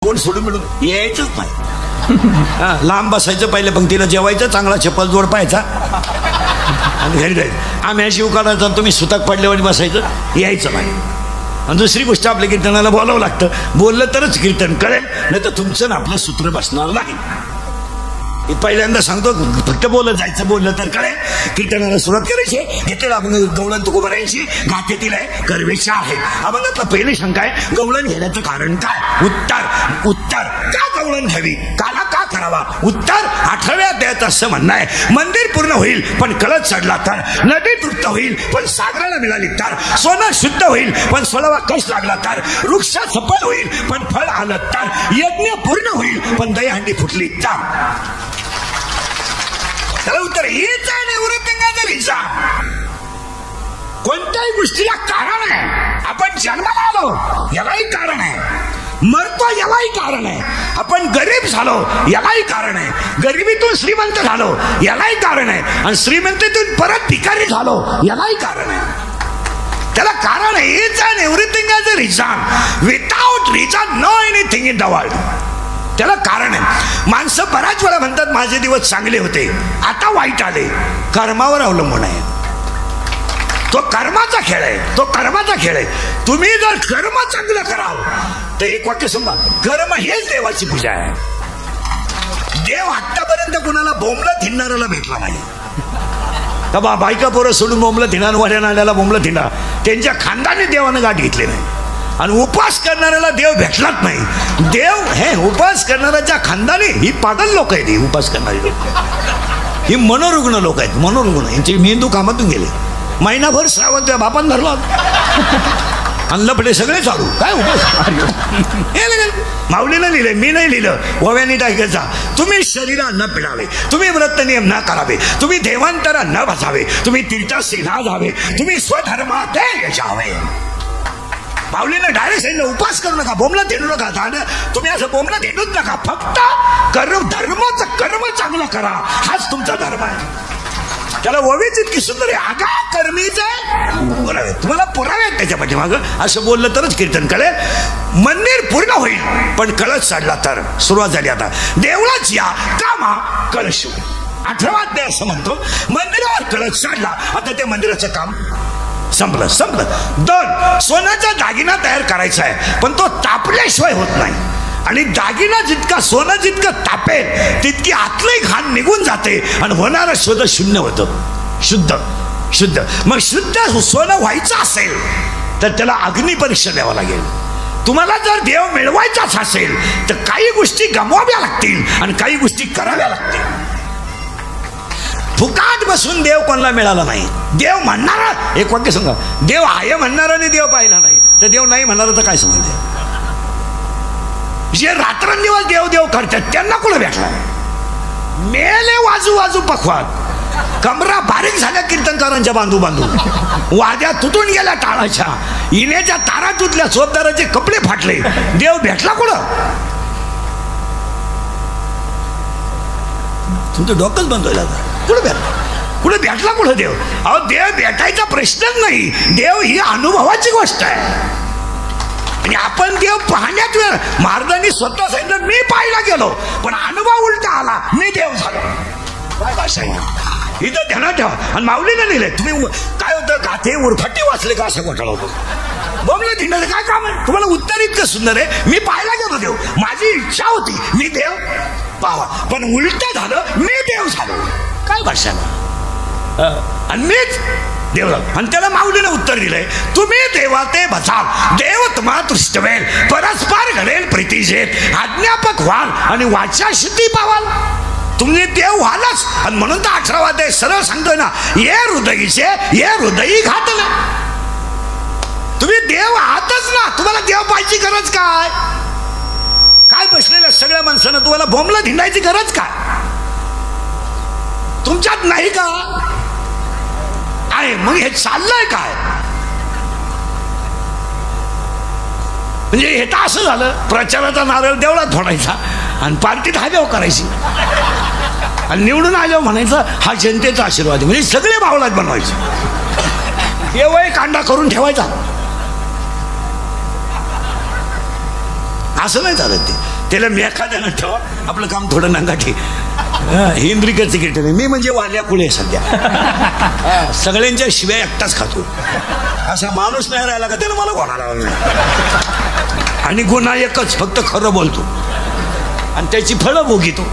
कोण सोडून मिळून यायचंच नाही. लांब बसायचं, पहिल्या पंक्तीला जेवायचं, चांगला चप्पल जोड पाहायचा आणि घरी जायचं. आम्ही अशी उकाडायचा, तुम्ही सुताक पडल्यावर बसायचं, यायचं नाही. आणि दुसरी गोष्ट, आपल्या कीर्तनाला बोलावं लागतं. बोललं तरच कीर्तन कळेल, नाही तर तुमचं ना आपलं सूत्र बसणार नाही. पहिल्यांदा सांगतो, फक्त बोलत जायचं, बोललं तर कळेल. कीर्तनाला सुरुवात करायची. घेतलेलं अभंग गवळण तुकोबारायांची गाथेतील आहे, कर्वेच्या आहे. अभंगातला पहिली शंका आहे, गवळण घेण्याचं कारण काय? उत्तर का गवळण घ्यावी, काला का करावा? उत्तर 18व्या अध्यायात असं म्हणणं आहे, मंदिर पूर्ण होईल पण कळत चढला तर, नदी तृप्त होईल पण सागराला मिळाली तर, सोनं शुद्ध होईल पण 16वा कश लागला तर, वृक्ष सफल होईल पण फळ आलं तर, यज्ञ पूर्ण होईल पण दहीहंडी फुटली तर. त्याला उत्तर हेच आहे निवृत्तींगाचं रिझन. कोणत्याही गोष्टीला कारण आहे. आपण जन्माला आलो यालाही कारण आहे, मरतो यालाही कारण आहे, आपण गरीब झालो यालाही कारण आहे, गरिबीतून श्रीमंत झालो यालाही कारण आहे, आणि श्रीमंतीतून परत भिकारी झालो यालाही कारण आहे. त्याला कारण आहे. हेच आहे निवृत्तींगाचं reason. Without reason no anything in the world. त्याला कारण आहे. माणसं बऱ्याच वेळा म्हणतात माझे दिवस चांगले होते, आता वाईट आले. कर्मावर अवलंबून आहे. तो कर्माचा खेळ आहे, तो कर्माचा खेळ आहे. तुम्ही जर कर्म चांगलं कराल तर एक वाक्य समजा, कर्म हेच देवाची पूजा आहे. देव आतापर्यंत कुणाला बोंबलं थिंडणाऱ्याला भेटला नाही. का बायका पोरं सोडून बोंबलं थिंडा, वाड्या नाल्याला बोंबलं थिंडा, त्यांच्या खानदानी देवानं गाठ घेतली नाही. आणि उपास करणाऱ्याला देव भेटलाच नाही. देव हे उपास करणाऱ्याच्या खानदानी ही पागल लोक आहेत. ही उपास करणारी लोक ही मनोरुग्ण लोक आहेत. मनोरुग्ण यांचे मेंदू कामातून गेले. महिनाभर श्रावण त्या बापान धरला आणि लपडे सगळे चालू. काय उपास? माऊलीनं लिहिलंय, मी नाही लिहिलं. ओव्यानी टाकायचा, तुम्ही शरीरा न पिडावे, तुम्ही व्रत नियम न करावे, तुम्ही देवांतरा न बसावे, तुम्ही तीर्थासी न जावे, तुम्ही स्वधर्मात यशावे. माऊलीनं डायरेक्ट सांगितलं, उपास करू नका, बोंबला धेडू नका. तुम्ही असं बोंबला धेडूच नका. फक्त धर्माचं कर्म चांगलं करा, हाच तुमचा धर्म आहे. त्याला ओवीच इतकी सुंदर आहे. आगा कर्मीचे पुरावे, तुम्हाला पुरावे आहेत त्याच्या पाठीमागं. असं बोललं तरच कीर्तन कळेल. मंदिर पूर्ण होईल पण कळस चढला तर. सुरुवात झाली आता. देवळाच या कामा कळश. 18वा अध्याय असं म्हणतो, मंदिरावर कळस चढला, आता त्या मंदिराचं काम संपलं. 2, सोन्याचा दागिना तयार करायचा आहे पण तो तापल्याशिवाय होत नाही. आणि दागिना जितका, सोनं जितकं तापेल तितकी आतलंही घाण निघून जाते आणि होणारं शोध शून्य होतं. शुद्ध. मग शुद्ध सोनं व्हायचं असेल तर त्याला अग्निपरीक्षा द्यावं लागेल. तुम्हाला जर देव मिळवायचाच असेल तर काही गोष्टी गमवाव्या लागतील आणि काही गोष्टी कराव्या लागतील. फुकाट बसून देव कोणाला मिळाला नाही. देव म्हणणारा, एक वाक्य सांगा, देव आहे म्हणणाराने देव पाहिला नाही तर देव नाही म्हणणार तर काय समजते? जे रात्रंदिवस देव देव करतात त्यांना कुठं भेटला? मेले वाजू पखवात, कमरा बारीक झाल्या कीर्तनकारांच्या बांधू वाद्या तुटून गेल्या टाळाच्या, इनेच्या तारा तुटल्या, चोपदाराचे कपडे फाटले. देव भेटला कुठं? तुमचं डोकंच बंद व्हायला. कुठे भेटला कुठं देव? अहो, देव भेटायचा प्रश्नच नाही. देव ही अनुभवाची गोष्ट आहे. आणि आपण देव पाहण्यात वेळ, महाराजांनी स्वतः सांगितलं, मी पाहायला गेलो पण अनुभव उलटा आला, मी देव झालो. काय भाषा आहे इथं, ध्यानात ठेवा. आणि माऊलीनं लिहिलंय, तुम्ही काय होतं, गाथे उरफाटी वाचले का असं घोटाळा होतो. बोमलं थिंडाचं काय काम आहे? तुम्हाला उत्तर इतकं सुंदर आहे, मी पाहायला गेलो देव, माझी इच्छा होती मी देव पाहावा पण उलट झालं, मी देव झालो. काय भाषा आणि मीच देव. आणि त्याला माऊलीने उत्तर दिलंय, तुम्ही देवा ते बसाल, देव तुम्हा दृष्टवेल, परस्पर घडेल प्रीतीजेत, अज्ञापक व्हाल आणि वाचा शुद्धी पावाल. तुम्ही देव व्हालच. आणि म्हणून तर 18वा अध्याय सरळ सांगतोय ना, ये हृदयी घातले. तुम्ही देव आहातच ना, तुम्हाला देव पाहायची गरज काय? काय बसलेल्या सगळ्या माणसानं तुम्हाला बोंबला धिंडायची गरज काय? तुमच्यात नाही का आहे? मग हे चाललंय काय? म्हणजे हे तर असं झालं, प्रचाराचा नारळ देवळात फोडायचा आणि पार्टीत हा देव करायची आणि निवडून आल्यावर म्हणायचं हा जनतेचा आशीर्वाद आहे. म्हणजे सगळे बावळात बनवायचे, एवढे कांडा करून ठेवायचा. असं नाही चालत. त्याला मी एखाद्यानं ठेवा, आपलं काम थोडं नंगाठी. इंद्रिकरची कीर्तन मी म्हणजे वाल्या कुळे सध्या सगळ्यांच्या शिव्या एकटाच खातो. असा माणूस नाही राहिला का त्याला मला कोणाला नाही. आणि गुन्हा एकच, फक्त खरं बोलतो आणि त्याची फळं भोगितो.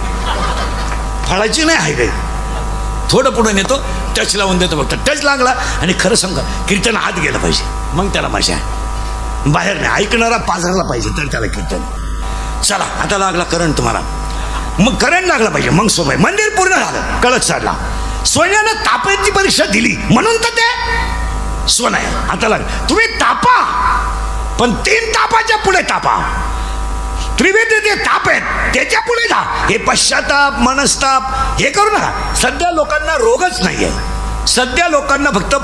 फळाची नाही आहे काही. थोडं पुढे नेतो, टच लावून देतो. फक्त टच लागला आणि खरं सांगा कीर्तन आत गेलं पाहिजे, मग त्याला मजा आहे. बाहेर नाही, ऐकणारा पाजरला पाहिजे तर त्याला कीर्तन. चला आता लागला करंट तुम्हाला, मग करंट लागला पाहिजे, मग सोबत मंदिर पूर्ण झालं, कळत चढला. सोन्यानं तापाची परीक्षा दिली म्हणून तर ते सोनं आहे. आता लाग तुम्ही तापा, पण 3 तापाच्या पुढे तापा. त्रिवेदी ते ताप आहेत त्याच्या पुढे जा. हे पश्चाताप मनस्ताप हे करू नका. सध्या लोकांना रोगच नाहीये. सध्या लोकांना फक्त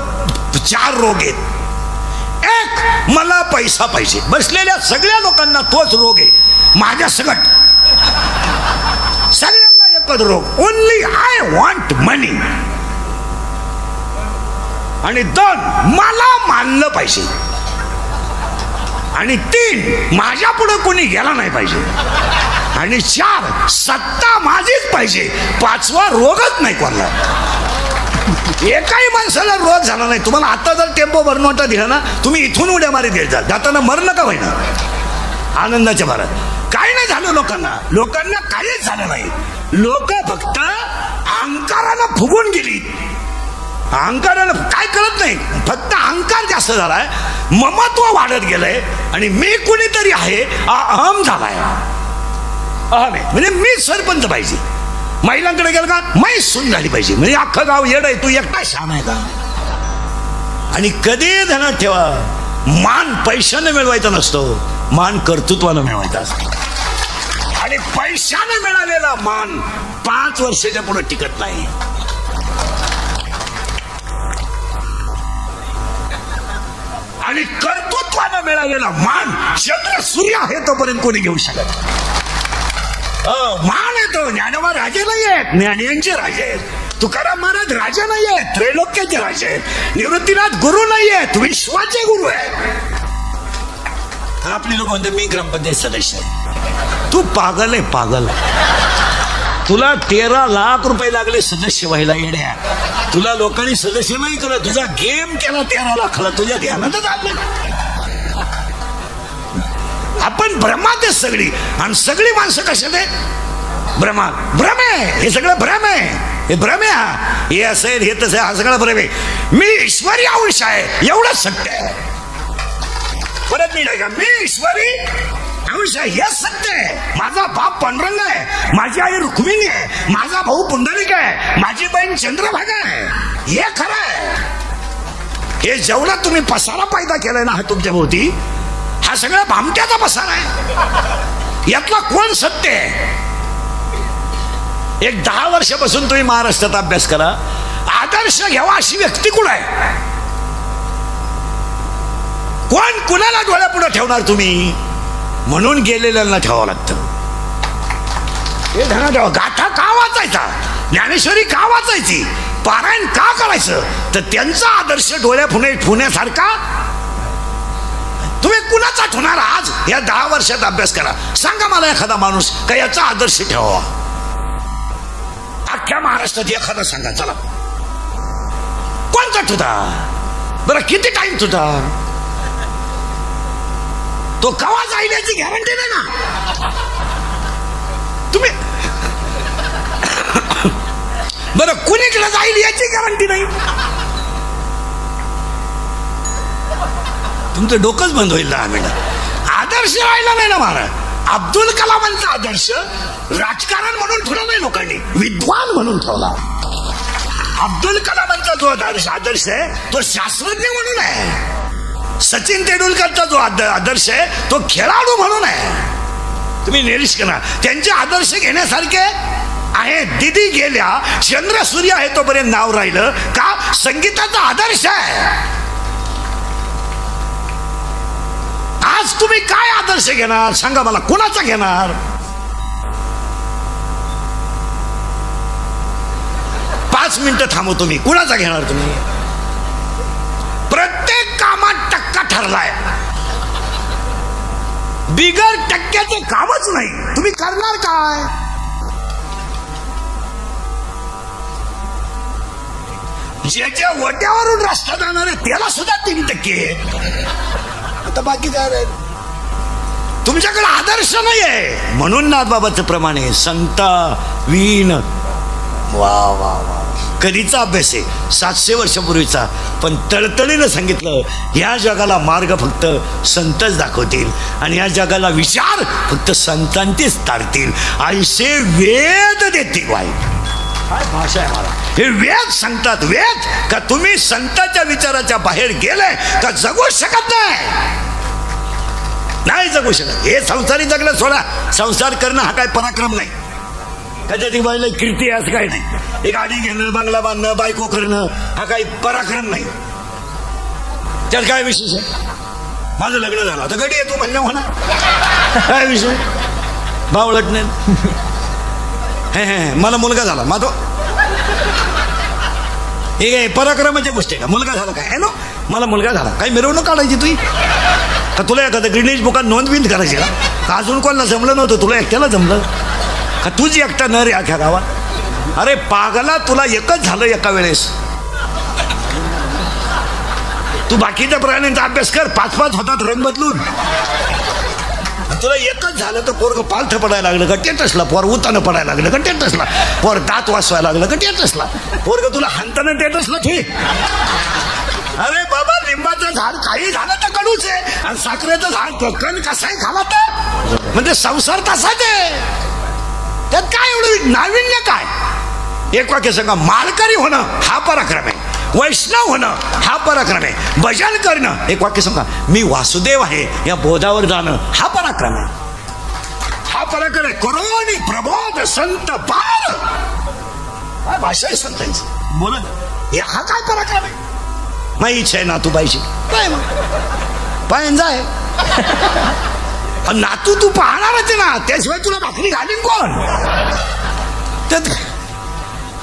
4 रोग आहेत. एक, मला पैसा पाहिजे. बसलेल्या सगळ्या लोकांना तोच रोग आहे. माझ्या सगट सगळ्यांना एकच रोग, ओनली आय वॉन्ट मनी. आणि 2, मला मानलं पाहिजे. आणि 3, माझ्या पुढे कोणी गेला नाही पाहिजे. आणि 4, सत्ता माझीच पाहिजे. 5वा रोगच नाही कोणाला. एकाही माणसाला रोग झाला नाही. तुम्हाला आता जर टेम्पो भरनोटा दिला ना, तुम्ही इथून उड्या मारी देत जा, जाताना मरण का होईना आनंदाच्या भरात. काही नाही झालं लोकांना काहीच झालं नाही. लोक फक्त अहंकारानं फुगून गेली. अहंकारानं काय कळत नाही, फक्त अहंकार जास्त झालाय, ममत्व वाढत गेलंय आणि मी कुणीतरी आहे अहम झालाय. अहम आहे म्हणजे मी सरपंच पाहिजे. महिलांकडे गेलं का मै सून झाली पाहिजे, म्हणजे अख्खं गाव येड आहे, तू एकटा शान आहे का. आणि कधी ध्यानात ठेवा, मान पैशाने मिळवायचा नसतो, मान कर्तृत्वानं मिळवायचा असतो. आणि पैशाने मिळालेला मान 5 वर्षाच्या पुढे टिकत नाही. आणि कर्तृत्वानं मिळालेला मान चंद्र सूर्य आहे तोपर्यंत कोणी घेऊ शकत. मान येतो. ज्ञानोबा राजे नाही आहेत, ज्ञानियांचे राजे आहेत. तुकाराम महाराज राजा नाही आहेत, त्रैलोक्याचे राजे आहेत. निवृत्तीनाथ गुरु नाही आहेत, विश्वाचे गुरु आहेत. आपली लोक म्हणते मी ग्रामपंचायत सदस्य आहे. तू पागल आहे, पागल. तुला 13 लाख रुपये लागले सदस्य व्हायला येड्या. तुला लोकांनी सदस्य नाही केलं, तुझा गेम केला 13 लाखाला, तुझ्या ध्यानातच आलं. आपण भ्रमात आहे सगळी. आणि सगळी माणसं कशात आहे? भ्रमात. भ्रम आहे हे सगळं, भ्रम आहे हे, भ्रम आहे हा. हे असेल हे तसं, हा सगळा भ्रम आहे. मी ईश्वरी अंश आहे एवढंच सत्य आहे. परत मी नाही का, मी ईश्वरी अंश आहे हे सत्य आहे. माझा बाप पांडुरंग आहे, माझी आई रुक्मिणी आहे, माझा भाऊ पुंडलिक आहे, माझी बहीण चंद्रभागा आहे, हे खरं आहे. हे जेवढा तुम्ही पसारा पैदा केलाय ना हा तुमच्या भोवती, हा सगळा भामट्याचा पसारा आहे. यातला कोण सत्य आहे? एक 10 वर्षापासून तुम्ही महाराष्ट्रात अभ्यास करा. आदर्श घ्यावा अशी व्यक्ती कोण आहे? कोण कुणाला डोळ्यापुढे ठेवणार तुम्ही? म्हणून गेलेल्यांना ठेवावं लागतं. हे ध्यानात ठेवा. गाथा का वाचायचा? ज्ञानेश्वरी का वाचायची? पारायण का करायचं? तर त्यांचा आदर्श डोळ्यापुढे ठेवण्यासारखा तुम्ही कुणाचा ठेवणार? आज या 10 वर्षात अभ्यास करा. सांगा मला एखादा माणूस का याचा आदर्श ठेवावा. अख्ख्या महाराष्ट्रात एखादा सांगा चला. कोणता तुझा? बरं किती टाइम तुझा? तो कवा जाईल याची गॅरंटी नाही ना तुम्ही. बरं कुणीकडे जाईल याची गॅरंटी नाही. तुमचं डोकंच बंद होईल 10 मिनिट. आदर्श राहिला नाही ना महाराज. अब्दुल कलामांचा आदर्श राजकारण म्हणून ठेवला नाही लोकांनी, विद्वान म्हणून ठेवला. अब्दुल कलामांचा जो आदर्श आहे तो शास्त्रज्ञ म्हणून आहे. सचिन तेंडुलकरचा जो आदर्श आहे तो खेळाडू म्हणून आहे. तुम्ही निरीक्षण करा, त्यांचे आदर्श घेण्यासारखे आहे. दिदी गेल्या, चंद्र सूर्य आहे तोपर्यंत नाव राहिलं का? संगीताचा आदर्श आहे. आज तुम्ही काय आदर्श घेणार सांगा मला? कोणाचा घेणार? 5 मिनिटं थांबव. तुम्ही कुणाचा घेणार? तुम्ही प्रत्येक कामात टक्का ठरलाय. बिगर टक्क्याचे कामच नाही. तुम्ही करणार काय? ज्याच्या वट्यावरून रस्ता जाणार आहे त्याला सुद्धा 3%. आता बाकी काय राहील? तुमच्याकडे आदर्श नाही आहे म्हणून नाथबाबाचं प्रमाण आहे. संत वीण वा वा वा कधीचा अभ्यास आहे? 700 वर्षापूर्वीचा. पण तळतळीनं सांगितलं या जगाला मार्ग फक्त संतच दाखवतील आणि या जगाला विचार फक्त संतांचेच तारतील. ऐसे वेद देतील. वाईट काय भाषा आहे मला. हे वेद सांगतात. वेद का तुम्ही संतांच्या विचाराच्या बाहेर गेले का जगू शकत नाही जगू शकत. हे संसारी जगलं सोडा. संसार करणं हा काय पराक्रम नाही. त्याच्यात बाईला कीर्ती असं काय नाही. एक गाडी घेणं, बंगला बांधणं, बायको करणं हा काही पराक्रम नाही. त्यात काय विशेष आहे? माझं लग्न झालं तर गडी येतो म्हणणं म्हणा काय विषय? बावळट नाही. हे मला मुलगा झाला माझा हे काय पराक्रमाची गोष्ट आहे का? मुलगा झाला काय नो मला मुलगा झाला काही मिरवणूक काढायची तुझी का? तुला एखादं ग्रीनेज बुकात नोंद बिंद करायची का? अजून कोणाला जमलं नव्हतं तुला एकट्याला जमलं का? तुझी एकटा न रे अख्या गावात. अरे पागला तुला एकच झालं एका वेळेस. तू बाकीच्या प्राण्यांचा अभ्यास कर. 5-5 होतात रंग बदलून. तुला एकच झालं तर पोरग पालथं पडायला लागलं का टेटसला? पोर उतानं पडायला लागलं का टेटसला? पोर दात वाचवायला लागलं का टेटसला? पोरग तुला हाणताना टेटसला ठीक. अरे बाबा लिंबाचं झाड काही झालं तर कडूच आहे आणि साखरेचं झाड कोकण कसंही खावा तर म्हणजे संसार तसाच आहे. त्यात काय एवढं नाविन्य काय? एक वाक्य सांगा. माळकरी होणं हा पराक्रम आहे. वैष्णव होणं हा पराक्रम आहे. भजन करणं एक वाक्य सांगा. मी वासुदेव आहे या बोधावर जाणं हा पराक्रम आहे. हा पराक्रम आहे. करोनी प्रबोध संत पार. काय भाषा आहे संतांची? बोला हा काय पराक्रम आहे? माझी इच्छा आहे नातू पाहिजे काय मग पायन जाय. नातू तू पाहणारच ना त्याशिवाय तुला भाकरी घालीन कोण? त्यात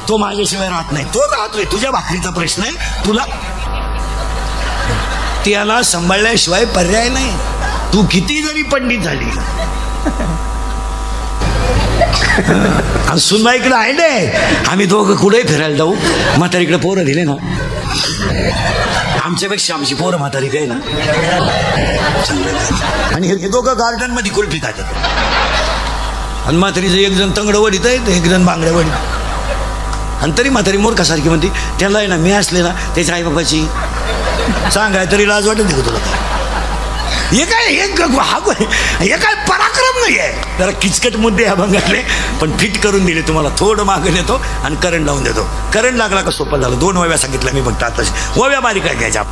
तो माझ्याशिवाय राहत नाही. तो राहतोय. तुझ्या भाकरीचा प्रश्न आहे. तुला त्याला सांभाळल्याशिवाय पर्याय नाही. तू किती जरी पंडित झाली सुनबाईकडे आहे रे. आम्ही दोघं कुठेही फिरायला जाऊ. म्हातारीकडे पोरं दिले ना आमच्यापेक्षा आमची पोरं म्हातारी काय ना. आणि हे दोघं गार्डन मध्ये कुल्फी खातात आणि म्हातारीचं एक जण तंगडं वडीत आहे एक जण बांगड्या वडीत. आणि तरी म्हातारी मोरखासारखी म्हणते त्याला आहे ना मी असले ना त्याच्या आई बाबाची सांगाय तरी लाज वाटत नाही तुला. हे काय पराक्रम नाही आहे. जरा किचकट मुद्दे अभंगातले पण फिट करून दिले तुम्हाला. थोडं मागं देतो आणि करंट लावून देतो. करंट लागला का सोपं झालं. 2 वव्या सांगितल्या मी फक्त आता. वव्या बारीक काय घ्यायच्या.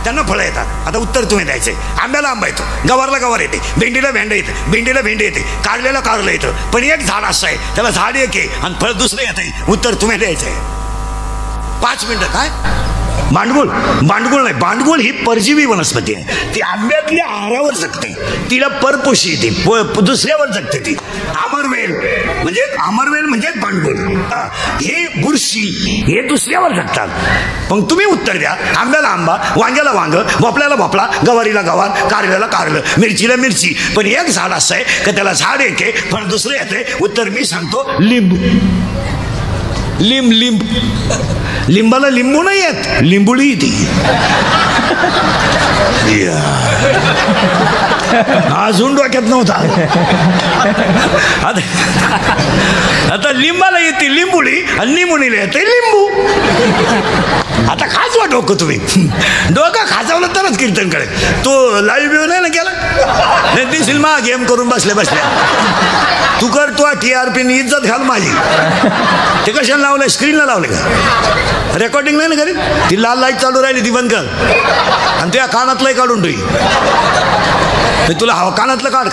त्यांना फळं येतात. आता उत्तर तुम्ही द्यायचंय. आंब्याला आंबा येतो, गवारला गवार येते, भेंडीला भेंड येते, भेंडीला भेंडी येते, कारल्याला कारलं येतं. पण एक झाड असं आहे त्याला झाड एक आहे आणि फळ दुसरं येते. उत्तर तुम्ही द्यायचंय. 5 मिनिटं. काय भांडगुळ? भांडगुळ नाही. भांडगुळ ही परजीवी वनस्पती आहे. ती आंब्यातल्या आहारावर जगते. तिला परपोशी येते. दुसऱ्यावर जगते ती. अमरवेल म्हणजे भांडगुळ. हे बुरशी हे दुसऱ्यावर जगतात. पण तुम्ही उत्तर द्या. आंब्याला आंबा, वांग्याला वांग, भोपळ्याला भोपळा, गवारीला गवार, कारल्याला कारलं, मिरचीला मिरची. पण एक झाड असं आहे का त्याला झाड एक आहे फळ दुसरं येते. उत्तर मी सांगतो लिंब. लिंब. लिंबाला लिंबू नाही येत, लिंबुळी ती. अजून डोक्यात नव्हता. आता लिंबाला येते लिंबुळी आणि लिंबुणीला येते लिंबू. आता खाजवा डोकं तुम्ही. डोकं खाजवलं तरच कीर्तन करेल. तो लाईव्ह व्ह्यू नाही ना केला नाही दिसेल मा गेम करून बसल्या. तू कर तू TRP इज्जत घाल माझी. ते कशाला लावलंय? स्क्रीनला लावले का? रेकॉर्डिंग नाही ना करीत. ती लाल लाईट चालू राहिली ती बंद कर आणि तुझ्या कानातलंही काढून ठेवी. तुला हवा कानातलं काढ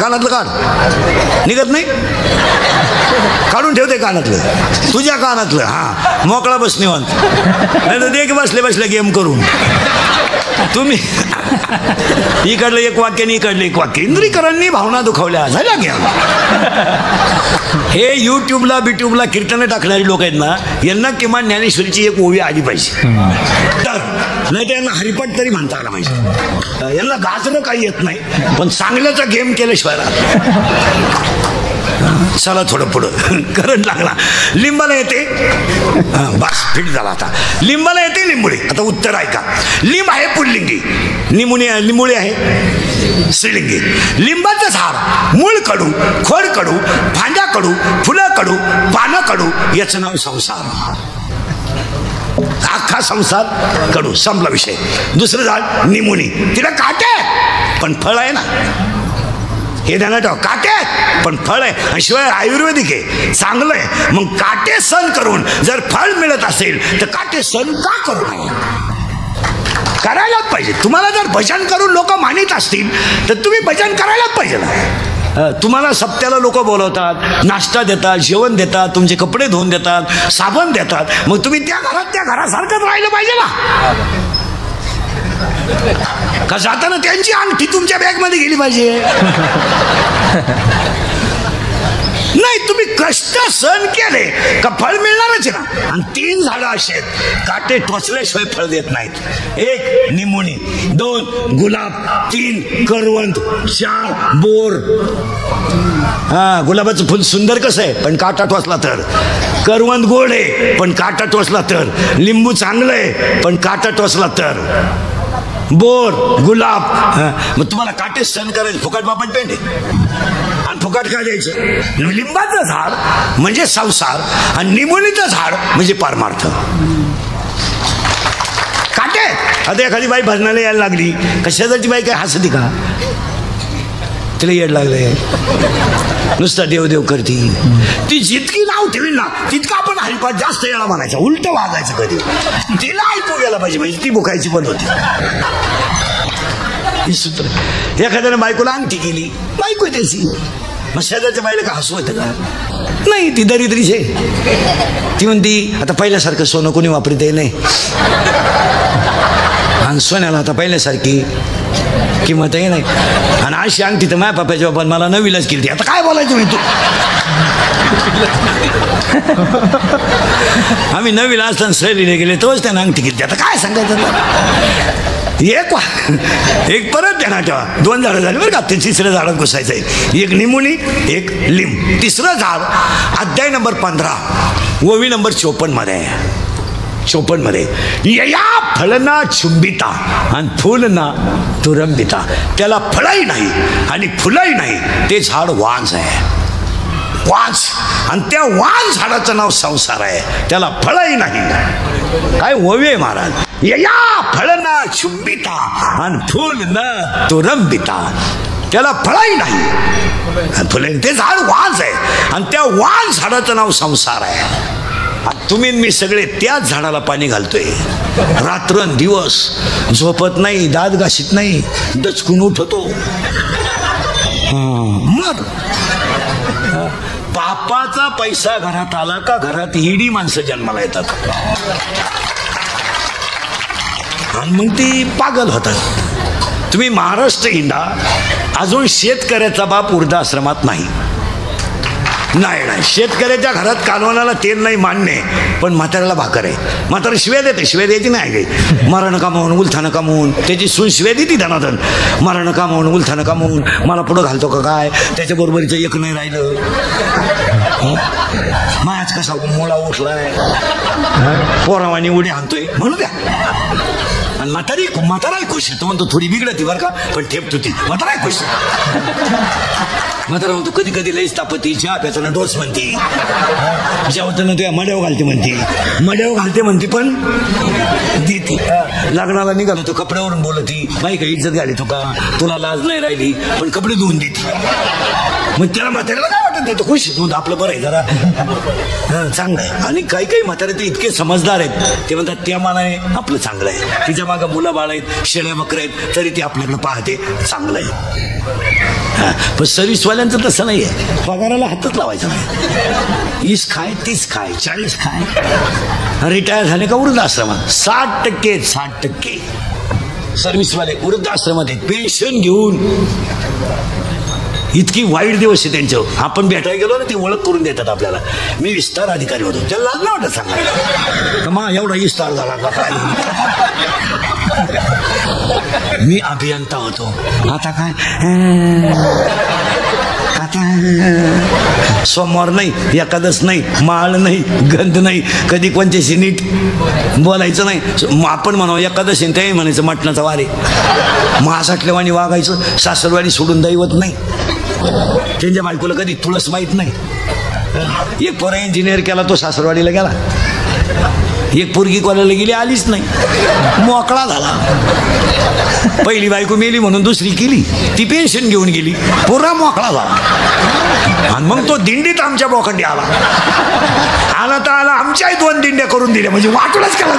निघत नाही. काढून ठेवते कानातलं तुझ्या कानातलं. हा मोकळा बस निवांत. नाही तर दे की बसले गेम करून. तुम्ही इकडलं एक वाक्य आणि इकडलं एक वाक्य, इंद्रिकरांनी भावना दुखावल्या झाल्या घ्या. हे युट्यूबला बिट्यूबला कीर्तनं टाकणारी लोक आहेत ना, यांना किमान ज्ञानेश्वरीची एक ओवी आली पाहिजे, नाही तर यांना हरिपाठ तरी म्हणता आला पाहिजे. यांना गाजणं काही येत नाही, पण चांगल्याचा गेम केल्याशिवाय चला थोडं पुढं. करंट लागला. लिंबाला येते, बस फिट झाला. आता लिंबाला येते लिंबुडी. आता उत्तर ऐका. लिंब आहे पुल्लिंगी, लिंबुळी आहे स्त्रीलिंगी. लिंबाचं झाड मूळ कडू, खोड कडू, फांद्या कडू, फुलं कडू, पानं कडू, याचं नाव संसार. अख्खा संसार कडू, संपला विषय. दुसरं झाड निमुनी, तिला काटे पण फळ आहे ना, हे ध्यानात ठेवा. काटे पण फळ आहे, आणि शिवाय आयुर्वेदिक आहे, चांगलं आहे. मग काटे सण करून जर फळ मिळत असेल तर काटे सण का करू नये? करायलाच पाहिजे. तुम्हाला जर भजन करून लोक मानित असतील तर तुम्ही भजन करायलाच पाहिजे ना. तुम्हाला सप्त्याला लोक बोलवतात, नाश्ता देतात, जेवण देतात, तुमचे कपडे धुवून देतात, साबण देतात, मग तुम्ही त्या घरासारखंच राहिलं पाहिजे ना. का जाताना त्यांची अंगठी तुमच्या बॅगमध्ये गेली पाहिजे? नाही, तुम्ही कष्ट सहन केले का फळ मिळणारच ना. आणि 3 झाडं असे आहेत काटे टोचल्याशिवाय फळ देत नाहीत. 1 निमोनी, 2 गुलाब, 3 करवंद, 4 बोर. गुलाबाचं फुल सुंदर कसं आहे पण काटा टोचला तर, करवंद गोड आहे पण काटा टोचला तर, लिंबू चांगलं आहे पण काटा टोचला तर, बोर, गुलाब. मग तुम्हाला काटे सहन करायचे, फुकट बापट पेंड आणि फुकट काय द्यायचं? लिंबाचं झाड म्हणजे संसार आणि निमुलीचं झाड म्हणजे पारमार्थ. काटे. आता एखादी बाई भजनाला यायला लागली, कशाची बाई काय हसती का? तिला येड लागले, नुसता देवदेव करती. ती जितकी नाव ठेवील ना तितका आपण हरिपाठ जास्त वेळा म्हणायचा, उलट वागायचं कधी. तिला ऐकू गेला पाहिजे, म्हणजे ती बुकायची बंद होती. सूत्र. एखाद्याने बायकोला अंगठी केली, बायको त्याची, मग शेजारच्या बाईला का हसू होतं का? नाही, ती दरिद्रीच आहे. ती म्हणती आता पहिल्यासारखं सोनं कोणी वापरत नाही, आणि सोन्याला आता पहिल्यासारखी किंमत आहे नाही. आणि अशी अंगठी तर माझ्या बापाच्या बाबा मला नवीलाच केली. आता काय बोलायचं मी तू? आम्ही नवीला असताना सहलीने गेले तोच त्यानं अंगठी केली. आता काय सांगायचं? एक परत ध्यानात ठेवा. 2 झाडं झाली बरं का. ते 3ऱ्या झाडात घुसायचं आहे. 1 निमुनी, 1 लिंब. 3रं झाड अध्याय नंबर 15 ओवी नंबर 54 मध्ये आहे. 54 मध्ये यया फळना चुंबिता आणि फुल ना तुरंबिता. त्याला फळही नाही आणि फुलही नाही, ते झाड वांज आहे. वांज. आणि त्या वांज झाडाचं नाव संसार आहे, त्याला फळही नाही. काय ओवी आहे महाराज. यया फळना चुंबिता आणि फुल न तुरंबिता. त्याला फळही नाही, फुले, ते झाड वांज आहे आणि त्या वांज झाडाचं नाव संसार आहे. तुम्ही मी सगळे त्याच झाडाला पाणी घालतोय, रात्रंदिवस झोपत नाही, दात घाशीत नाही, दचकून उठतो. मग पापाचा पैसा घरात आला का घरात ईडी माणसं जन्माला येतात आणि मग ती पागल होतात. तुम्ही महाराष्ट्र हिंडा, अजून शेतकऱ्याचा बाप वृद्धाश्रमात नाही. नाही, शेतकऱ्याच्या घरात कालवणाला तेल नाही मान्य, पण म्हाताऱ्याला भाकर आहे. म्हातारा शिव्या देते, शिव्या द्यायची नाही काही. मरण कामावून उलथानं कामावून त्याची सून शिव्या देते धनाधन. मरण कामावून उलथानं कामावून मला पुढं घालतो का काय? त्याच्याबरोबरीचं एक नाही राहिलं. माझ कसा मुळा उठलाय, पोरावानी उडी आणतोय म्हणू द्या. आणि म्हाताराही खुश आहे. तो म्हणतो थोडी बिघडती बरं का, पण ठेपतो ती. म्हाताराही खुश. म्हातारा म्हणतो कधी कधी लईच तापती, चहा प्याचाना डोस म्हणते, जेवताना तुझ्या मड्याव घालते म्हणते, पण देते. लग्नाला निघालो तो कपड्यावरून बोलती, बाई काही इज्जत घाली तो का, तुला लाज नाही राहिली, पण कपडे धुवून देते. मग त्याला म्हाताऱ्याला काय वाटत नाही, तो खुश आहे, आपलं बरं आहे जरा चांगलं आहे. आणि काही म्हातारे ते इतके समजदार आहेत, ते म्हणतात त्या मानाने आपलं चांगलं आहे. तिच्या मागं मुलं बाळ आहेत, शेळ्या बकऱ्या आहेत, तरी ते आपल्याकडे पाहते, चांगलं आहे. पण सर्व्हिसवाल्यांचं तसं नाही आहे, पगाराला हातच लावायचा नाही. 20 खाय, 30 खाय, 40 खाय. रिटायर झाले का वृद्धाश्रमात 60%. सर्व्हिसवाले वृद्धाश्रमात आहेत, पेन्शन घेऊन. इतकी वाईट दिवस आहे त्यांचं. आपण भेटायला गेलो ना, ती ओळख करून देतात आपल्याला. मी विस्तार अधिकारी होतो, त्याला लाज नाही वाटत सांगायला, मा एवढा विस्तार झाला का काय. मी अभियंता होतो, आता काय, आता सोमवार नाही, एकादश नाही, माळ नाही, गंध नाही, कधी कोणत्याशी नीट बोलायचं नाही. आपण म्हणावं एकादशी, ते म्हणायचं मटणाचा वारे. महासाठलेवाणी वागायचं. सासरवाडी सोडून दैवत नाही. त्यांच्या बायकोला कधी तुळस माहित नाही. एक पोरा इंजिनियर केला, तो सासरवाडीला गेला. एक पोरगी कॉलेजला गेली, आलीच नाही, मोकळा झाला. पहिली बायको मेली म्हणून दुसरी केली, ती पेन्शन घेऊन गेली, पुरा मोकळा झाला. आणि मग तो दिंडीत आमच्या बोखंडी आला तर आला. आमच्याही 2 दिंड्या करून दिल्या, म्हणजे वाटूनच केला.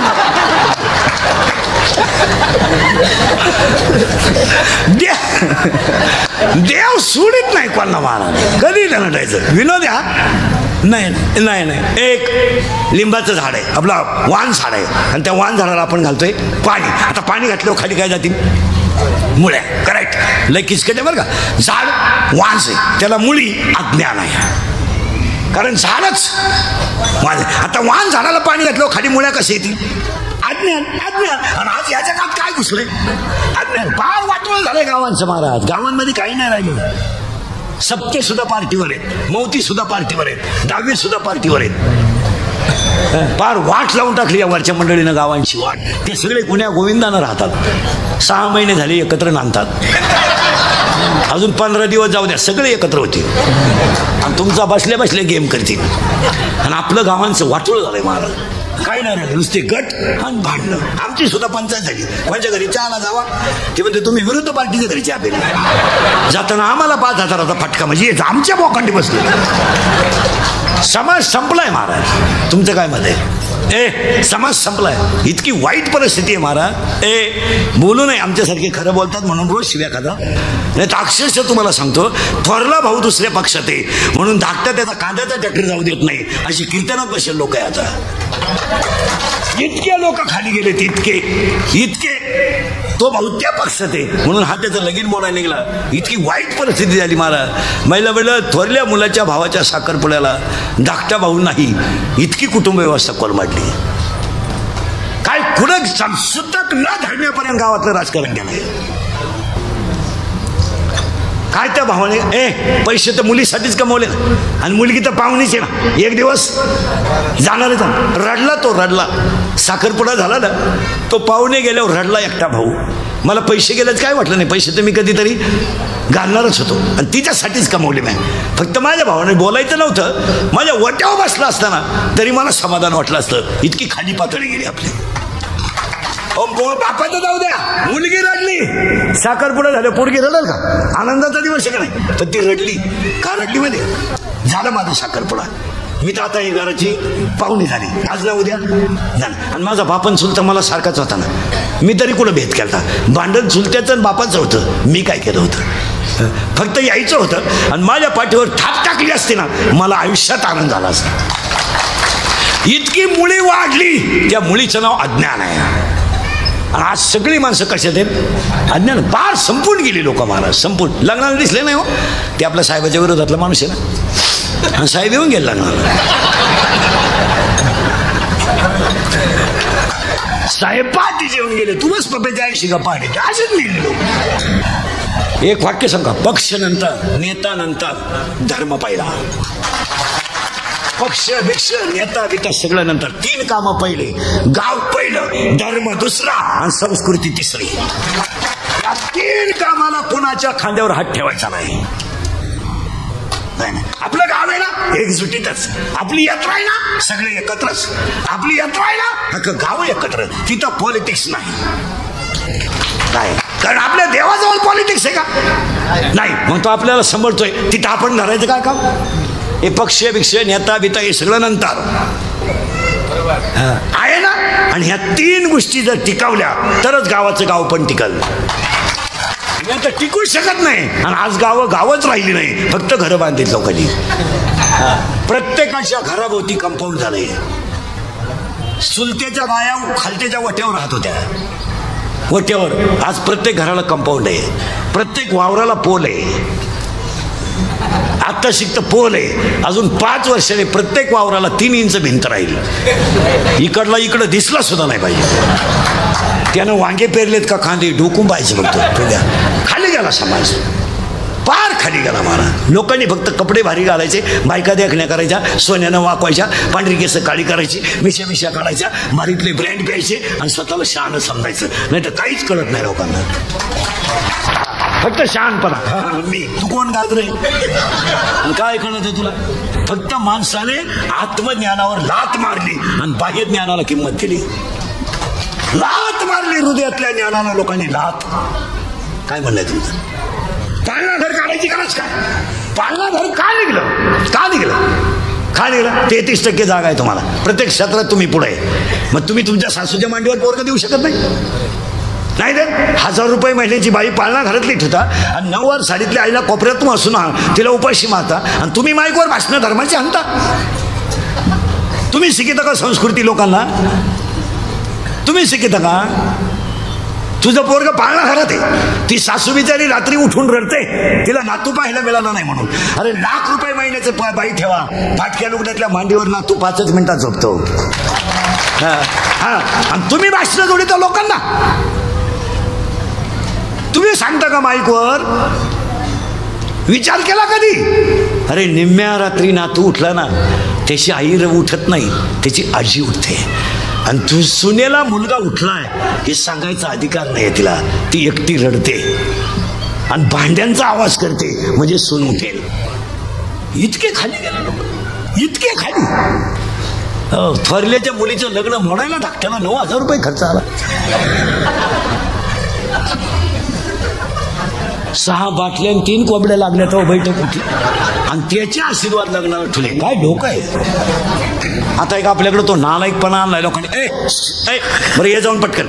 देव सोडित नाही कोणाला महाराज, कधी त्यानं नटायचं. विनोद हा नाही नाही नाही. एक लिंबाचं झाड आहे, आपला वाण झाड आहे, आणि त्या वाण झाडाला आपण घालतोय पाणी. आता पाणी घातल्यावर खाली काय जातील? मुळ्या. करेक्ट. लय किचकट आहे बरं का. झाड वांस आहे, त्याला मुळी अज्ञान आहे, कारण झाडच वाण. आता वाण झाडाला पाणी घातल्यावर खाली मुळ्या कसे येतील? अज्ञान. अज्ञान. आणि आज या जगात काय घुसले? अज्ञान. फार वाटोळ झालंय गावांचं महाराज. गावांमध्ये काही नाही राहिलं. सप्ते सुद्धा पार्टीवर आहेत, मौती सुद्धा पार्टीवर आहेत, 10वी सुद्धा पार्टीवर आहेत. फार वाट लावून टाकली या वरच्या मंडळीनं गावांची वाट. ते सगळे गुन्ह्या गोविंदानं राहतात. 6 महिने झाले एकत्र नांदतात. अजून 15 दिवस जाऊ द्या, सगळे एकत्र होतील आणि तुमचा बसल्या बसल्या गेम करतील. आणि आपलं गावांचं वाटोळ झालंय महाराज. काही नाही राहिलं, नुसते गट आणि भांडणं. आमची सुद्धा पंचायत झाली. कोणच्या घरी चहाला जावा, ते म्हणते तुम्ही विरुद्ध पार्टीच्या घरी चहा पेला. जाताना आम्हाला 5,000चा फटका, म्हणजे आमच्या बोकांडी बसले. समाज संपलाय महाराज. तुमचं काय मत आहे? समाज संपलाय. इतकी वाईट परिस्थिती आहे महाराज. बोलू नये, आमच्यासारखे खरं बोलतात म्हणून रोज शिव्या खाता. नाही तर अक्षरशः तुम्हाला सांगतो, थोरला भाऊ दुसऱ्या पक्षात आहे म्हणून धाकटा त्याचा कांद्याचा ट्रॅक्टर जाऊ देत नाही, अशी कीर्तनात बसेल लोक आहे आता. इतके लोक खाली गेलेत, इतके. तो भाऊ त्या पक्षात आहे म्हणून हा त्याचं लगीन मोडायला निघाला. इतकी वाईट परिस्थिती झाली महाराज. महिला वेळेला थोरल्या मुलाच्या भावाच्या साखरपुड्याला धाकटा भाऊ नाही, इतकी कुटुंब व्यवस्था कोलमाडली. काय कुठं सुतक न धरण्यापर्यंत गावातलं राजकारण गेलंय. काय त्या भावाने पैसे तर मुलीसाठीच कमवले ना, आणि मुलगी तर पाहुणीच आहे ना. एक दिवस जाणारच. रडला तो, रडला. साखरपुडा झाला ना, तो पाहुणे गेल्यावर रडला एकटा भाऊ. मला पैसे गेल्याच काय वाटलं नाही, पैसे तर मी कधीतरी घालणारच होतो आणि तिच्यासाठीच कमवले मी. फक्त माझ्या भावाने बोलायचं नव्हतं, माझ्या वट्यावर बसला असताना तरी मला समाधान वाटलं असतं. इतकी खाली पातळी गेली आपली. बापाचं जाऊ द्या, मुलगी रडली, साखरपुडा झालं, पोरगी रडल का? आनंदाचा दिवस आहे का नाही? तर ती रडली. का रडली मध्ये? झालं माझा साखरपुडा, मी तर आता ही घराची पाहुणी झाली, आज ना उद्या झालं. आणि माझा बापन चुलता मला सारखाच होता ना, मी तरी कुठं भेद केला? भांडण चुलत्याचं आणि बापाचं होतं. मी काय केलं होतं? फक्त यायचं होतं आणि माझ्या पाठीवर थाप टाकली असते ना, मला आयुष्यात आनंद झाला असता. इतकी मुळी वाढली, त्या मुळीचं नाव अज्ञान आहे. आणि आज सगळी माणसं कशात आहेत? अज्ञान. फार संपून गेली लोक महाराज, संपून. लग्नाला दिसले नाही हो, ते आपल्या साहेबाच्या विरोधातला माणूस आहे ना, आणि साहेब येऊन गेला लग्नाला. साहेब पाठीचे येऊन गेले, तू बस पप्प्याच्या 80 का पाठी, असेच लिहिले लोक. एक वाक्य सांगा, पक्ष नंतर, नेता नंतर, धर्म पहिला. पक्ष भिक्ष नेता बिता सगळं नंतर. 3 कामं पहिले. गाव पहिलं, धर्म दुसरा आणि संस्कृती तिसरी. या 3 कामाला कोणाच्या खांद्यावर हात ठेवायचा नाही. आपलं गाव आहे ना, एकजुटीतच. आपली यात्रा आहे ना, सगळे एकत्रच. आपली यात्रा आहे ना, अख्खं गाव एकत्र. तिथं पॉलिटिक्स नाही. काय? कारण आपल्या देवाजवळ पॉलिटिक्स आहे का? नाही. मग तो आपल्याला सांभाळतोय, तिथं आपण धरायचं काय काम? हे पक्ष भिक्ष नेता बिता हे सगळं नंतर आहे ना. आणि ह्या 3 गोष्टी जर टिकवल्या तरच गावाचं गाव पण टिकल. तर टिकू शकत नाही. आणि आज गावच राहिली नाही, फक्त घरं बांधली लोकांनी. प्रत्येकाच्या घराभोवती कंपाऊंड झालंय. चुलत्याच्या बाया खालत्याच्या वट्यावर राहत होत्या. वट्यावर. आज प्रत्येक घराला कंपाऊंड आहे, प्रत्येक वावराला पोल आहे. आता शिकत पोल आहे. अजून 5 वर्षाने प्रत्येक वावराला 3 इंच भिंत राहील. इकडला इकडं दिसला सुद्धा नाही पाहिजे. त्यानं वांगे पेरलेत का कांदे डोकून पाहिजे बघतो. तुझ्या खाली गेला समाज, पार खाली गेला मारा. लोकांनी फक्त कपडे भारी घालायचे, बायका देखण्या करायच्या, सोन्यानं वाकवायच्या, पांढरी केस काळी करायची, मिशा काढायच्या, भारीतले ब्रँड प्यायचे आणि स्वतःला शहाणं समजायचं. नाही तर काहीच कळत नाही लोकांना, फक्त शहाणपणा. मी तू कोण गाजरे काय कळत तुला? फक्त माणसाने आत्मज्ञानावर लात मारली आणि बाह्य ज्ञानाला किंमत दिली. लात मारली हृदयातल्या ज्ञानाला लोकांनी लात. काय म्हणलंय तुमचं? पाळणा घर काढायची गरज काय? पाळणा घर का निघलं? का निघलं? 33% जागा आहे तुम्हाला, प्रत्येक क्षेत्रात तुम्ही पुढे आहे. मग तुम्ही तुमच्या सासूच्या मांडीवर पोरगं देऊ शकत नाही रे. 1000 रुपये महिन्याची बाई पाळणा घरातली ठेवता आणि 9 साडीतल्या आईला कोपऱ्यात असून तिला उपाशी मारता आणि तुम्ही माईकवर भाषण धर्माची आणता. तुम्ही शिकिता का संस्कृती लोकांना? तुम्ही शिकिता का? तुझं पोरग पाळणा घरात आहे, ती सासू बिचारी रात्री उठून रडते, तिला नातू पाहायला मिळाला नाही म्हणून. अरे लाख रुपये महिन्याचे बाई ठेवा, फाटक्या लुगड्यातल्या मांडीवर नातू 5 मिनिटात झोपतो. आणि तुम्ही भाषण जोडीता लोकांना. तुम्ही सांगता का माईकवर? विचार केला कधी? अरे निम्म्या रात्री नातू उठला ना, त्याची आई उठत नाही, त्याची आजी उठते. आणि तू सुनेला मुलगा उठलाय हे सांगायचा अधिकार नाही तिला. ती एकटी रडते आणि भांड्यांचा आवाज करते म्हणजे सून उठेल. इतके खाली गेले लोक, इतके खाली. थोरल्याच्या मुलीचं लग्न मोडायला धाकट्याला 9000 रुपये खर्च आला. 6 बाटल्या 3 कोंबड्या लागल्या तर बैठक उठली आणि त्याचे आशीर्वाद लग्नाला ठुले. काय डोकं आहे? आता एक आपल्याकडे तो नालायकपणा आणलाय लोकांनी. बरं ये जाऊन पटकन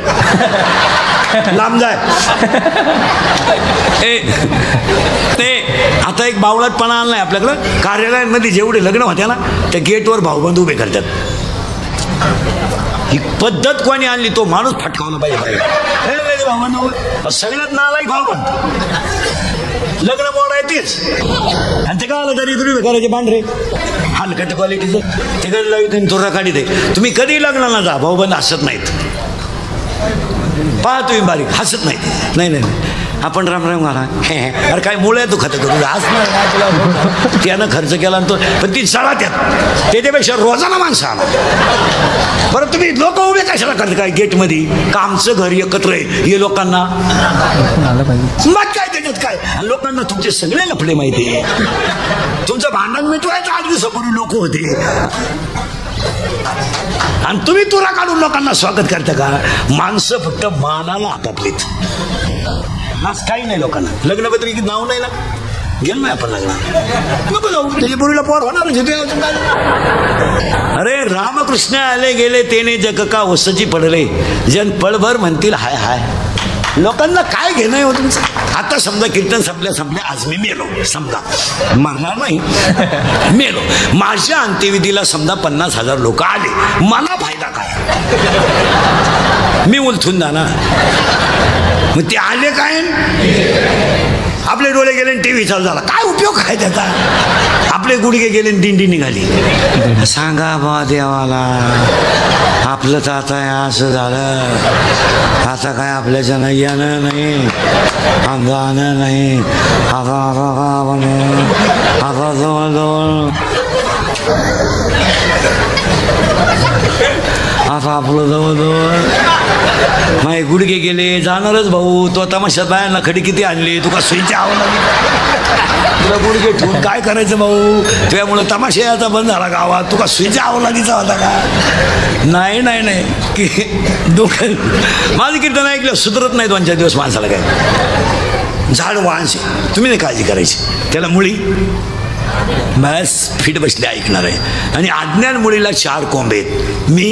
लांब जाय. ते आता एक बावळटपणा आणलाय आपल्याकडं. कार्यालयांमध्ये जेवढे लग्न होत्या ना, त्या गेटवर भाऊबंद उभे करतात. ही पद्धत कोणी आणली? तो माणूस फटकावला पाहिजे. सगळ्यात नालायक भाऊबंद लग्न मोडायचीच. आणि ते काय तरी तुम्ही करायचे पांढरे हलकट क्वालिटीचं तिकडे तुरा काढी दे. तुम्ही कधी लग्नाला जा, भाऊबंद हसत नाहीत. पहा तुम्ही बारीक हसत नाहीत. नाही आपण राम घाला. अरे काय मुळे तू खातं करू हसणार. त्यानं खर्च केला तो, पण ती चढा त्यात. त्याच्यापेक्षा रोजाना माणसं आला. बरं तुम्ही लोक उभे कशाला करता काय गेटमध्ये? का आमचं घर एकत्र आहे हे लोकांना मग काय त्याच्यात काय? लोकांना तुमचे सगळे लफडे माहिती आहे. तुमचं भांडण मिटवायचं 8 दिवसापूर्वी लोक होते आणि तुम्ही तुरा काढून लोकांना स्वागत करता का? माणसं फक्त मानाला आपापलीत. आज काही नाही लोकांना. लग्नपत्रिकेत नाव नाही ना, गेलो नाही आपण लग्नात. नको जाऊ, त्याच्या पोरीला पोर होणार. अरे रामकृष्ण आले गेले तेने जग का ओसची पडले, जन पळभर म्हणतील हाय हाय. लोकांना काय घेणं हो तुमचं? आता समजा कीर्तन संपल्या आज मी मेलो, समजा मरणार नाही, मेलो. माझ्या अंत्यविधीला समजा 50,000 लोक आले, मला फायदा काय? मी उलथून जाणार. मग ते आले काय? आपले डोळे गेले टीव्ही चालू झाला, काय उपयोग काय त्याचा? आपले गुडघे गेले दिंडी निघाली. सांगा बा देवाला, आपलं तर आता असं झालं. आता काय आपल्याच्या नाही येणं नाही, जाणं नाही. आता जवळजवळ आता आपलं जवळजवळ माझे गुडघे गेले. जाणारच भाऊ, तो तमाशात बायांना खडी किती आणली, तुका सुईची आवड लागली, तुला गुडघे ठेवून काय करायचं भाऊ? त्यामुळं तमाशा याचा बंद झाला गावात. तुका सुईची आवड लागीचा होता का? नाही नाही नाही की डोकं माझं कीर्तन ऐकलं सुधरत नाही 2-4 दिवस माणसाला. काय झाड वाहनशी तुम्ही नाही काळजी करायची, त्याला मुळी बस फिट बसले ऐकणार आहे. आणि अज्ञान मुळीला 4 कोंबे आहेत, मी,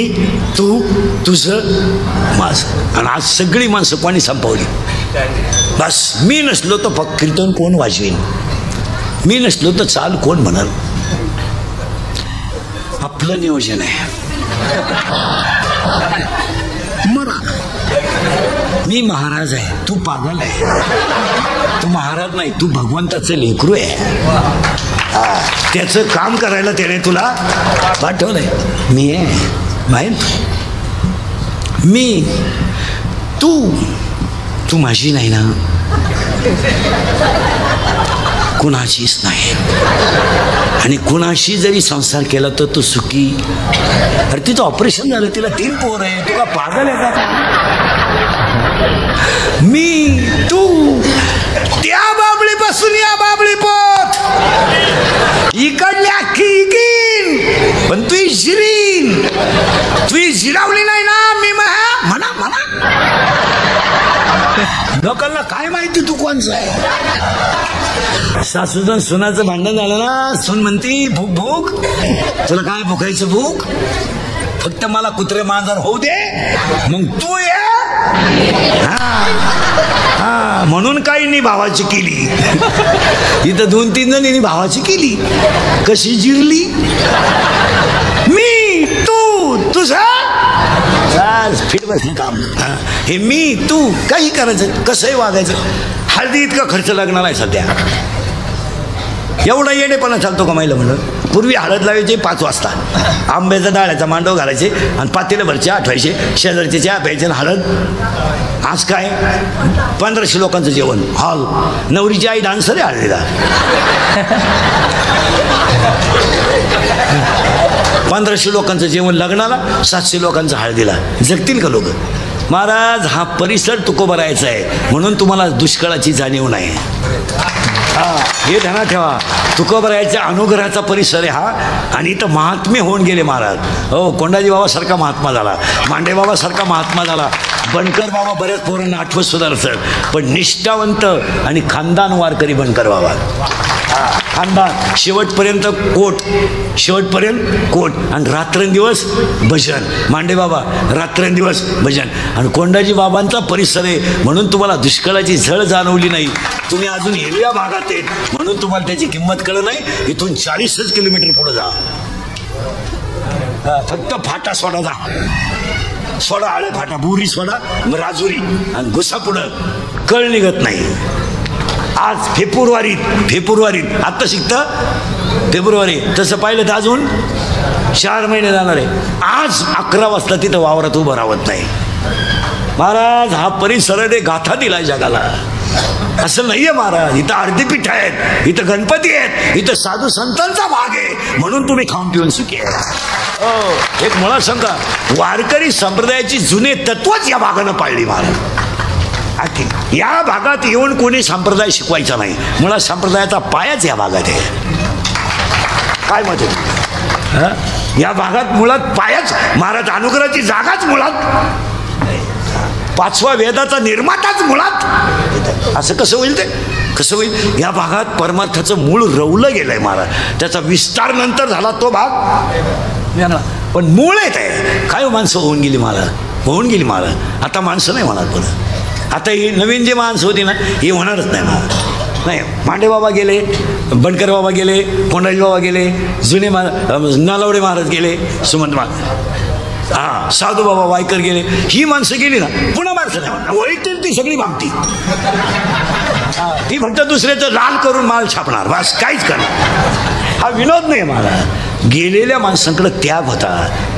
तू, तुझं, माझं. आणि आज सगळी माणसं कोणी संपवली. बस मी नसलो तर फक्त कीर्तन कोण वाजवीन, मी नसलो तर चाल कोण म्हणाल. आपलं नियोजन आहे. मरा मी मी महाराज आहे, तू पागल आहे. तू महाराज नाही, तू भगवंताचं लेकरू आहे. त्याचं काम करायला त्याने तुला पाठवलंय. मी आहे माहीत, मी तू माझी नाही ना, कुणाशीच नाही. आणि कुणाशी जरी संसार केला तर तू सुखी. अरे तिचं ऑपरेशन झालं, तिला 3 पोर आहे, तुला पागल आहे का? मी तू त्या बाबळीपासून या बाबळीपोत, इकडल्या खिगीन, पण तू जिरीन. तू जिरावली नाही ना, मी म्हणा लोकांना काय माहिती तू कोणचं आहे. सासूचं सुनाचं भांडण झालं ना, सून म्हणती भूक भूक, तुला काय भुकायचं भूक, फक्त मला कुत्रे मांजर होऊ दे, मग तू ये. म्हणून काही नाही भावाची केली. इथं 2-3 जणींनी भावाची केली. कशी जिरली. मी तू तुझा फिट बस काम. हे मी तू काही करायचं, कसंही वागायचं. हळदी इतका खर्च लागणार आहे सध्या. एवढा येणेपणा चालतो का महिला म्हणून. पूर्वी हळद लावायची 5 वाजता, आंब्याचा डाळ्याचा मांडव घालायचे आणि पातेल्याभर चहा ठेवायचे, शेजारचे चहा प्यायचे आणि हळद. आज काय 1500 लोकांचं जेवण हॉल. नवरीची आई डान्सर आहे हळदीला. 1500 लोकांचं जेवण लग्नाला, 700 लोकांचं हळदीला. जगतील का लोक. महाराज हा परिसर तुकोबा राहायचा आहे, म्हणून तुम्हाला दुष्काळाची जाणीव नाही. हे ध्यानात ठेवा. तुकोबरायाच्या अनुग्रहाचा परिसर आहे हा. आणि इथं महात्मे होऊन गेले महाराज. हो, कोंडाजी बाबासारखा महात्मा झाला, मांडे बाबासारखा महात्मा झाला, बनकर बाबा बऱ्याच पोरांना आठवत सुद्धा नसेल, पण निष्ठावंत आणि खानदान वारकरी बनकर बाबा. खानदान शेवटपर्यंत कोट, शेवटपर्यंत कोट. आणि रात्रंदिवस भजन. मांडे बाबा रात्रंदिवस भजन. आणि कोंडाजी बाबांचा परिसर आहे, म्हणून तुम्हाला दुष्काळाची झळ जाणवली नाही. तुम्ही अजून हिरव्या भागात आहेत, म्हणून तुम्हाला त्याची किंमत कळत नाही. इथून 40 किलोमीटर पुढे जा. फक्त फाटा सोडा जा, सोडा आळे फाटा, बुरी सोडा, राजुरी आणि घुसा पुढं. कळ निघत नाही. आज फेब्रुवारीत आत्ता शिकतं फेब्रुवारी, तसं पाहिलं तर अजून 4 महिने जाणार आहे. आज 11 वाजता तिथं वावरात उभं राहत नाही. महाराज हा परिसर गाथा दिलाय जगाला. असं नाहीये महाराज. इथं आरतीपीठ आहेत, इथं गणपती आहेत, इथं साधू संतांचा भाग आहे, म्हणून तुम्ही खाऊन पिऊन सुखी आहे. एक मुळात सांगा, वारकरी संप्रदायाची जुने तत्वच या भागानं पाळली महाराज. या भागात येऊन कोणी संप्रदाय शिकवायचा नाही. मुळात संप्रदायाचा पायाच या भागात आहे. काय मत आहे. या भागात मुळात पायाच, महाराज अनुग्रहाची जागाच मुळात, 5व्या वेदाचा निर्माताच मुळात. असं कसं होईल. ते कसं होईल. या भागात परमार्थाचं मूळ रवलं गेलंय महाराज. त्याचा विस्तार नंतर झाला तो भाग, पण मूळ येत आहे. काय माणसं होऊन गेली महाराज, होऊन गेली महाराज. आता माणसं नाही होणार परत. आता ही नवीन जे माणसं होती ना, ही होणारच नाही महाराज. नाही, मांडे बाबा गेले, बनकर बाबा गेले, कोंडाजी बाबा गेले, जुने नालवडे महाराज गेले, सुमंत महाराज, साधू बाबा वायकर गेले. ही माणसं गेली ना, पुन्हा माणसं नाही. ओळखतील ती सगळी भामती. ती फक्त दुसऱ्याचं लाल करून माल छापणार, बस काहीच करणार. हा विनोद नाही महाराज. गेलेल्या माणसांकडे त्याग होता.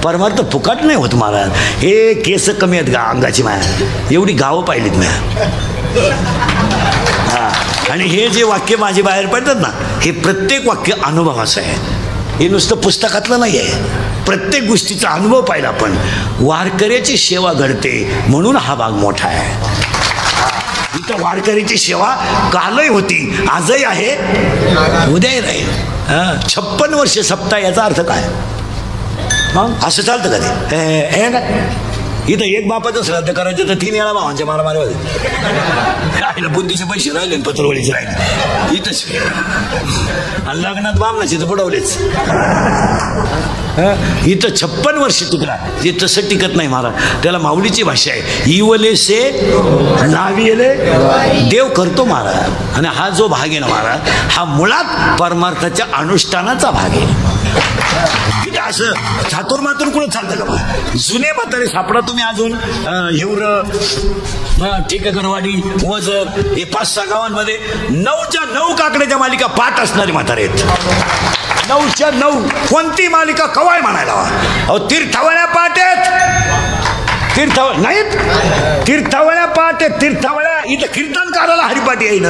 परमार्थ फुकट नाही होत महाराज. हे केस कमी आहेत अंगाची माया, एवढी गावं पाहिलीत म्या. आणि हे जे वाक्य माझे बाहेर पडतात ना, हे प्रत्येक वाक्य अनुभवाचं आहे. हे नुसतं पुस्तकातलं नाही आहे. प्रत्येक गोष्टीचा अनुभव पाहिला आपण. वारकऱ्याची सेवा घडते म्हणून हा भाग मोठा आहे. इथं वारकऱ्याची सेवा कालही होती, आजही आहे, उद्याही राहील. 56 वर्ष सप्ताह, याचा अर्थ काय मग. असं चालतं का ते. हे का इथं एक बापाचं श्राद्ध करायचं तर 3 वेळा भावांच्या मारामारी होते. बुद्धीचे पैसे राहिले, पत्रवळीचे राहिले. इथंच लग्नात बामणाचे तर बुडवलेच. इथं 56 वर्ष टिकला. ते तसं टिकत नाही महाराज. त्याला माऊलीची भाषा आहे, इवले से नाविले देव करतो महाराज. आणि हा जो भाग आहे ना महाराज, हा मुळात परमार्थाच्या अनुष्ठानाचा भाग आहे. किती असं छातूर मातूर कुठं चालतं का? जुने म्हातारे सापडा तुम्ही अजून हिवर टिकगरवाडी वजर हे 5-6 गावांमध्ये 9च्या 9 काकड्याच्या मालिका पाठ असणारे म्हातारे आहेत. 9च्या 9 कोणती मालिका कवाय म्हणायला हवा. अहो तीर्थावळ्या पाठ आहेत, तीर्थावळ नाहीत, तीर्थावळ्या पाठ आहेत. तीर्थावळ्या इथं कीर्तनकाराला हरिपाठ येईन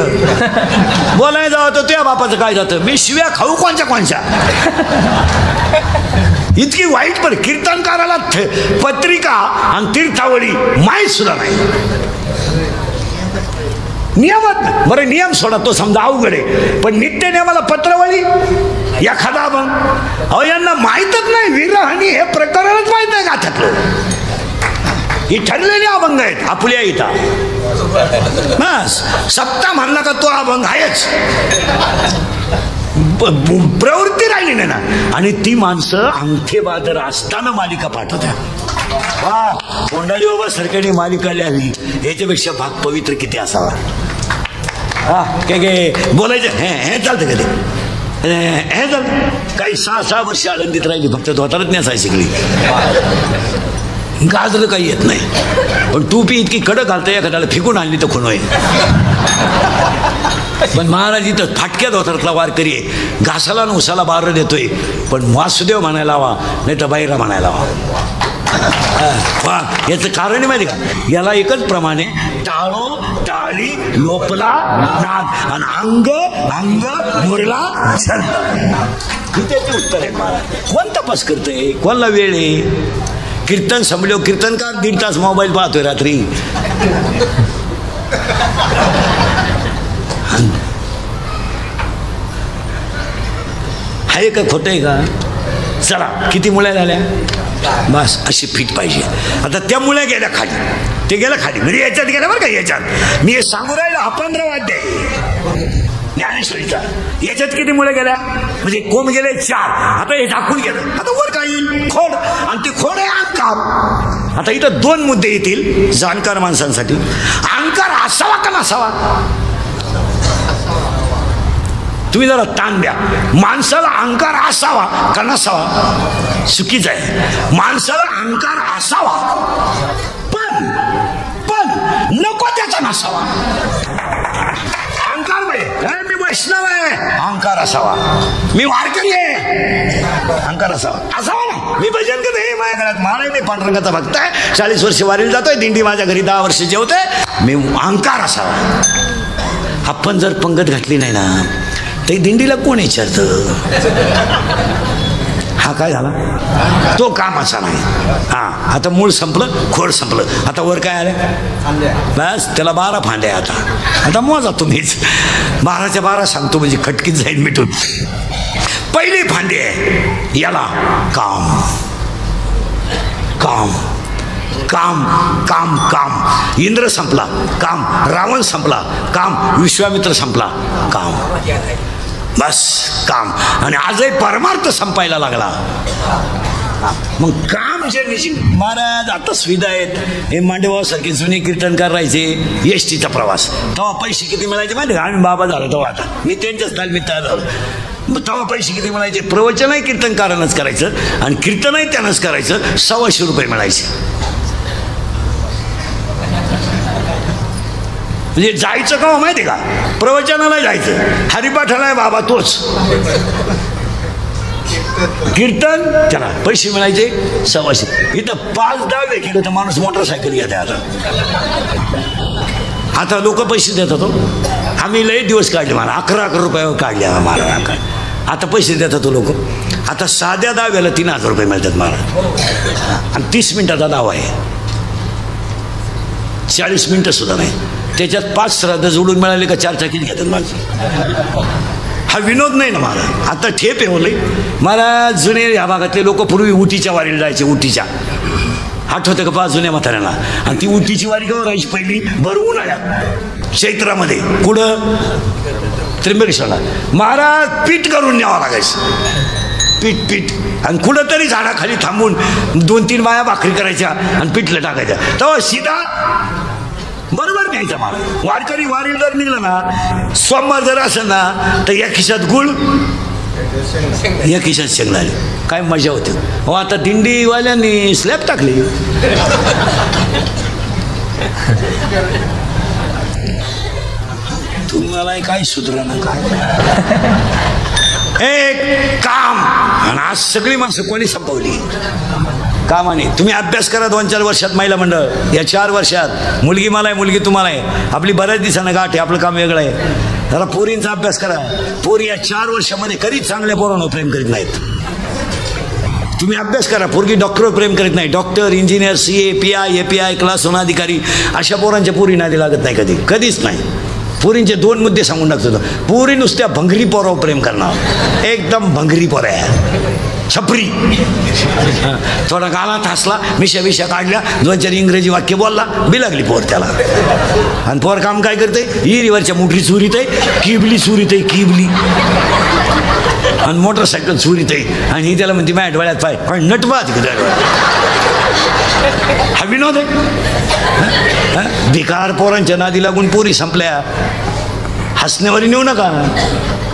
बोलायला जावं तर तुझ्या बापाचं काय जातं. मी शिव्या खाऊ कोणच्या इतकी वाईट. पण कीर्तनकाराला पत्रिका आणि तीर्थावळी माहीत सुद्धा नाही. नियमात बरं नियम सोडा तो समजा अवघड आहे, पण नित्य नियमाला पत्रवळी एखादा अभंग. अहो यांना माहीतच नाही विरहानी हे प्रकरणच माहीत नाही गाथ्यातलं. ही ठरलेली अभंग आहेत आपल्या इथं. बस सप्ताह म्हणला का तो अभंग आहेच. प्रवृत्ती राहिली नाही ना. आणि ती माणसं अंगठे बादर असताना मालिका पाठवतात. वा कोंडाली बाबा सरकारने मालिका लिहावी याच्यापेक्षा भाग पवित्र किती असावा. हा काय बोलायचं हे चालतं कधी हे चालतं. काही 6 वर्ष आनंदीत राहिली फक्त धोतारच नेसाय शिकली. गाजलं काही येत नाही. पण टोपी इतकी कडक घालता एखाद्याला फेकून आणली तर खून होईल. पण महाराज इथं फाटक्यात होतातला वारकरी आहे. घासाला आणि उसाला बार देतोय, पण वासुदेव म्हणायला हवा नाही तर बाईरा म्हणायला हवा. वा याचं कारण माहिती का. याला एकच प्रमाणे टाळो टाळी लोपला नाद आणि अंग अंग मुरला त्याचे उत्तर आहे. महाराज कोण तपास करतोय, कोणाला वेळ आहे. कीर्तन संपलो कीर्तनकार 1.5 तास मोबाईल पाहतोय रात्री. आहे का खोटं आहे का. चला किती मुळ्या झाल्या बस अशी फिट पाहिजे. आता त्या मुळ्या गेल्या खाली, ते गेलं खाली म्हणजे याच्यात गेल्या बरं का. याच्यात मी हे सांगू राहिलो हा 15 वाद्य आहे ज्ञानेश्वरीचा. याच्यात किती मुळे गेल्या म्हणजे कोंब गेले 4. आता हे झाकून गेलं. आता वर काय येईल खोड आणि ते खोड आहे अहंकार. आता इथं 2 मुद्दे येतील जाणकार माणसांसाठी. अहंकार असावा का नसावा. तुम्ही जरा ताण द्या. माणसाला अहंकार असावा का नसावा चुकीचं आहे. माणसाला अहंकार असावा पण नको त्याचा नसावा. अहंकार मी वैष्णव आहे अहंकार असावा. मी वारकरी आहे अहंकार असावा ना. मी भजन करतो हे माझ्या घरात महाराज नाही पांडुरंगाचा भक्त आहे 40 वर्ष वारीला जातोय. दिंडी माझ्या घरी 10 वर्ष जेवतोय. मी अहंकार असावा. आपण जर पंगत घातली नाही ना ते दिंडीला कोण विचारतं. हा काय झाला तो कामाचा नाही. हा आता मूळ संपलं खोड संपलं. आता वर काय आलं बस त्याला 12 फांद्या. आता मोजा तुम्हीच 12च्या 12 सांगतो म्हणजे खटकीत जाईल मिटून. पहिली फांदी आहे याला काम काम काम काम काम. इंद्र संपला काम. रावण संपला काम. विश्वामित्र संपला काम. बस काम. आणि आजही परमार्थ संपायला लागला. मग काम जे महाराज आता सुविधा आहेत. हे मांडेभावासारखे जुने कीर्तनकार राहायचे एसटीचा प्रवास. तेव्हा पैसे किती मिळायचे माहिती का. आम्ही बाबा झालो तेव्हा. आता मी त्यांच्याच तालमीत तयार झालो. तेव्हा पैसे किती मिळायचे. प्रवचनही कीर्तनकारानंच करायचं आणि कीर्तनही त्यानंच करायचं. 125 रुपये मिळायचे. म्हणजे जायचं का माहिती का प्रवचनाला जायचं. हरिपाठाला बाबा तोच कीर्तन त्याला पैसे मिळायचे 125. इथं 5-10 केलं तर माणूस मोटरसायकल घेते. आता लोक पैसे देतात. आम्ही लय दिवस काढले मला 11 रुपयावर काढले मला. आता पैसे देतात लोक. आता साध्या दाव्याला 3000 रुपये मिळतात मला. आणि 30 मिनिटाचा दावा आहे. 40 मिनिटं सुद्धा नाही. त्याच्यात 5 श्राद्ध जोडून मिळाले का 4 चाकीत घेतात माझं. हा विनोद नाही ना मला. आता ठेप आहे बोलले मला. जुने ह्या भागातले लोक पूर्वी उटीच्या वारीला जायचे. उटीच्या आठवतं का 5 जुन्या म्हाताऱ्यांना. आणि ती उटीची वारी केव्हा राहायची पहिली भर उन्हाळ्यात चैत्रामध्ये. कुठं त्र्यंबकेश्वरला. महाराज पीठ करून न्यावं लागायचं. पीठ आणि कुठंतरी झाडाखाली थांबून 2-3 बाया भाकरी करायच्या आणि पिठलं टाकायच्या. तेव्हा सीधा बरोबर न्यायचा मला. वारकरी वारीला जर निघलं ना सोमवार जर असेल ना तर या खिशात गुळ या खिशात शेंगदाणे, काय मजा होती. हो आता दिंडीवाल्यांनी स्लॅब टाकली. तुम्हाला काय सुधरणं काय एक काम. आणि आज सगळी माणसं कोणी संपवली कामाने. तुम्ही अभ्यास करा 2-4 वर्षात महिला मंडळ, या 4 वर्षात मुलगी मला आहे मुलगी तुम्हाला आहे, आपली बऱ्याच दिवसानं गाठ आहे, आपलं काम वेगळं आहे. जरा पोरींचा अभ्यास करा. पोरी या 4 वर्षामध्ये कधीच चांगल्या पोरांवर प्रेम करीत नाहीत. तुम्ही अभ्यास करा. पोरगी डॉक्टरवर प्रेम करीत नाही. Doctor, engineer, CA, PI, API, class अधिकारी अशा पोरांच्या पोरी नादी लागत नाही कधी, कधीच नाही. पोरींचे 2 मुद्दे सांगून टाकतो. पोरी नुसत्या भंगरी पोरावर प्रेम करणार, एकदम भंगरी पोर आहे, छपरी. थोडा गालात हसला, मिशा काढल्या, 2-4 इंग्रजी वाक्य बोलला, बिलागली पोर त्याला. आणि पोर काम काय करते, हिरीवरच्या मोठी चोरीत आहे, किबली चोरीत आहे, किबली. आणि मोटरसायकल चोरीत आहे. आणि ही त्याला म्हणते माझ्या डोळ्यात पाय नटवा. हा विनोद आहे. भिकार पोरांच्या नादी लागून पोरी संपल्या. हसण्यावरी नेऊ नका,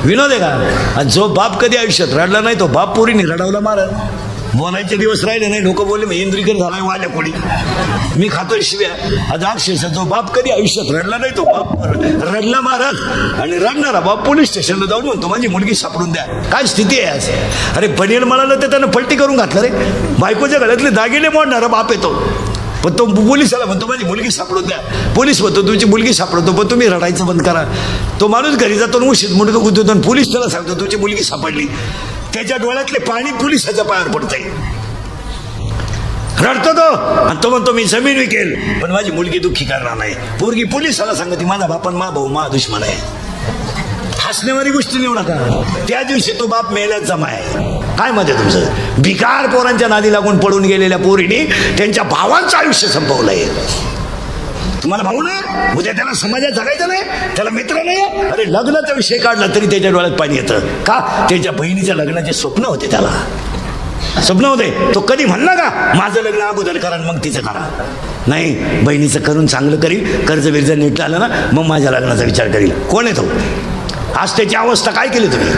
विनोद आहे का. जो बाप कधी आयुष्यात रडला नाही तो बाप पोरीने रडवला मारत. बोलायचे दिवस राहिले नाही, लोक बोलले मग इंद्रिकर झालाय वाल्या कोणी, मी खातोय शिव्या. आज अक्षरशः जो बाप कधी आयुष्यात रडला नाही तो बाप रडला मारत. आणि रडणारा बाप पोलीस स्टेशनला जाऊन म्हणतो माझी मुलगी सापडून द्या. काय स्थिती आहे आज. अरे बनियल म्हणालं तर त्यानं पलटी करून घातलं रे. बायकोच्या गळ्यातले दागिने मोडणारा बाप येतो, पण तो पोलिसाला म्हणतो माझी मुलगी सापडून द्या. पोलीस म्हणतो तुमची मुलगी सापडतो, पण तुम्ही रडायचं बंद करा. तो माणूस घरी जातो उशीत म्हणतो गुंतवतो, पोलीस त्याला सांगतो तुमची मुलगी सापडली. त्याच्या डोळ्यातले पाणी पोलिसाच्या पायावर पडतंय, रडतो तो. आणि तो म्हणतो मी जमीन विकेल पण माझी मुलगी दुःखी करणार नाही. पोरगी पोलिसाला सांगते माझा बापन मा भाऊ मा दुश्मन आहे. हसण्यावारी गोष्टी नेऊ नका. त्या दिवशी तो बाप मेल्यात जमा आहे. काय मत आहे तुमचं. भिकार पोरांच्या नादी लागून पडून गेलेल्या पोरीने त्यांच्या भावांचं आयुष्य संपवलंय. तुम्हाला भाऊ नाही, उद्या त्याला समाजात जगायचं नाही, त्याला मित्र नाही. अरे लग्नाचा विषय काढला तरी त्याच्या डोळ्यात पाणी येतं का. त्याच्या बहिणीच्या लग्नाचे स्वप्न होते, त्याला स्वप्न होते. तो कधी म्हणला का माझं लग्न अगोदर करा मग तिचं करा. नाही, बहिणीचं करून चांगलं करील, कर्ज बिर्ज नीट आलं ना मग माझ्या लग्नाचा विचार करील. कोण आहे तो. आज त्याची अवस्था काय केली तुम्ही.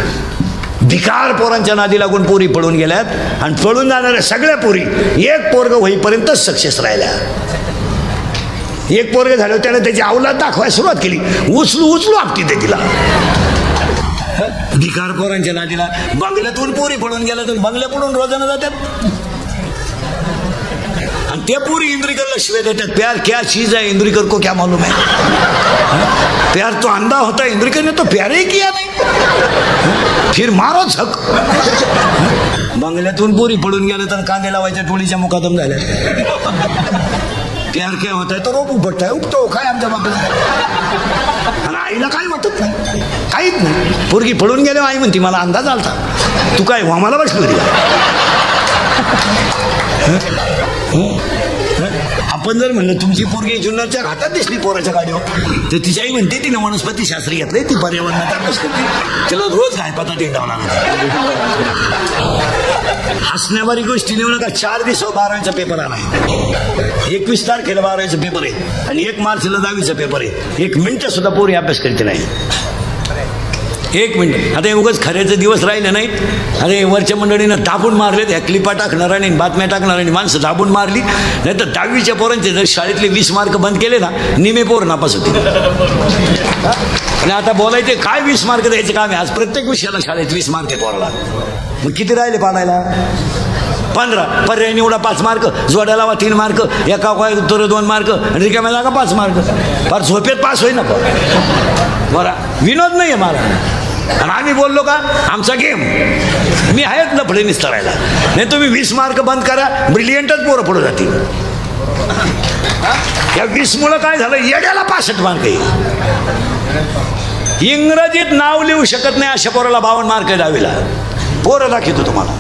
भिकार पोरांच्या नादी लागून पोरी पळून गेल्यात. आणि पळून जाणाऱ्या सगळ्या पोरी एक पोरग होईपर्यंतच सक्सेस राहिल्या. एक पोरग झालं त्याने त्याची अवलाद दाखवायला सुरुवात केली, उचलू आपटी ते तिला. भिकार पोरांच्या नादीला बंगल्यातून पोरी पळून गेल्या तर बंगल्या पडून रोजानं जातात. आणि ते पोरी इंद्रिकरला शिवाय देतात. प्यार क्या चीज है इंद्रिकर को क्या मालूम है. प्यार तो अंधा होता है, इंद्रिकर ने तो प्यार ही किया नहीं, फिर मारो झक. बंगल्यातून पोरी पळून गेल्या तर कांदे लावायच्या टोळीच्या मुकादम झाल्या. प्यार क्या होता है तो रोप उपटता है, उपतो काय आमच्या बापाचं. आणि आईला काय वाटत नाही, काहीच नाही. पोरगी पळून गेल्या आई म्हणती मला अंदाज आलता, तू काय वामाला बसलो रे. आपण जर म्हणलं तुमची पोरगी जुन्नरच्या घाटात दिसली पोराच्या गाडीवर तर तिच्याही म्हणते तिने वनस्पती शास्त्र घेतलंय, ती पर्यावरणाचा अभ्यास करते, तिला रोज गायपाता टेंडावला. हसण्यावारी गोष्टी नेऊ नका. 4 दिवस 12वीचा पेपर आला आहे, 21 तारखेला 12वीचा पेपर आहे आणि 1 मार्चला 10वीचा पेपर आहे. 1 मिनिट सुद्धा पोरी अभ्यास करते नाही, 1 मिनिट. आता उगाच खऱ्याचे दिवस राहिले नाही. अरे वरच्या मंडळीनं दाबून मारले, ह्या क्लिपा टाकणार आणि बातम्या टाकणार आणि माणसं दाबून मारली. नाही तर 10वीच्या पोरांचे जर शाळेतले 20 मार्क बंद केले ना निमे पोर नापास होते. आणि आता बोलायचे काय 20 मार्क द्यायचे काम आहे. आज प्रत्येक विषयाला शाळेत 20 मार्क आहे पोराला. मग किती राहिले पाडायला. 15. पर्याय निवडा 5 मार्क, जोड्या लावा 3 मार्क, एका उत्तर 2 मार्क, रिकाम्या जागा 5 मार्क. फार झोपेत पास होईल ना बरं. विनोद नाही आहे मला. आणि आम्ही बोललो का आमचा गेम, मी आहेत लफडे निस्तरायला. नाही तुम्ही 20 मार्क बंद करा, ब्रिलियंटच पोरं पुढे जातील. या 20 मुळे काय झालं, येड्याला 65 मार्क आहे. इंग्रजीत नाव लिहू शकत नाही अशा पोराला 52 मार्क आहे 10वीला. पोरं दाखवतो तुम्हाला.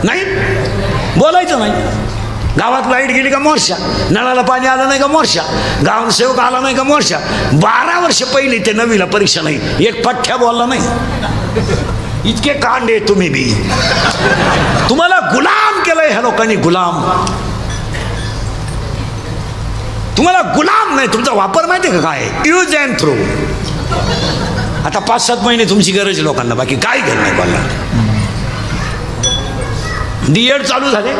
नाही बोलायचं नाही. गावात लाईट गेली का मोर्चा, नळाला पाणी आलं नाही का मोर्चा, गावसेवक आला नाही का मोर्चा. 12 वर्ष पहिली ते 9वीला परीक्षा नाही, एक पठ्ठ्या बोलला नाही. इतके कांडे तुम्ही बी. तुम्हाला गुलाम केलंय ह्या लोकांनी, गुलाम. तुम्हाला गुलाम नाही, तुमचा वापर माहिती का काय, यूज अँड थ्रो. आता 5-7 महिने तुमची गरज आहे लोकांना, बाकी काय गरज नाही कोणाला. डीएड चालू झाले,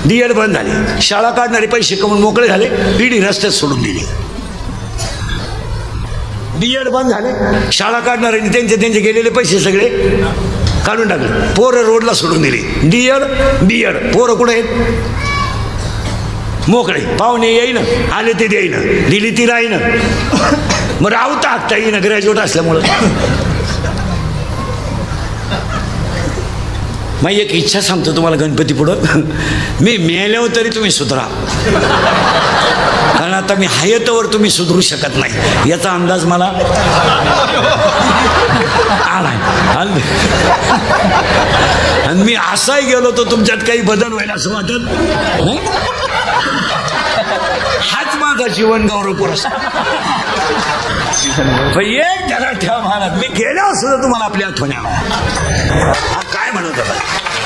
डीएड बंद झाले, शाळा काढणारे पैसे कमवून मोकळे झाले, ईडी रस्त्यात सोडून दिले. डीएड बंद झाले, शाळा काढणाऱ्यांनी त्यांचे गेलेले पैसे सगळे काढून टाकले, पोरं रोडला सोडून दिली. डीएड बीएड पोरं कुठे आहेत? मोकळे. पाहुणे येईन, आले ते देईन, दिली ती राहीन. मग राहता हाकता येईन ग्रॅज्युएट असल्यामुळं. मग एक इच्छा सांगतो तुम्हाला गणपती पुढं, मी मेल्यावर तरी तुम्ही सुधरा, कारण आता मी हायतवर तुम्ही सुधरू शकत नाही याचा अंदाज मला आलाय. आणि मी असाही गेलो तर तुमच्यात काही बदल व्हायला असं वाटत नाही. हाच माझा जीवन गौरव पुरस्कार. एक जरा ठेवा महाराज, मी गेल्यावर सुद्धा तुम्हाला आपल्या आठवणी काय म्हणत होता.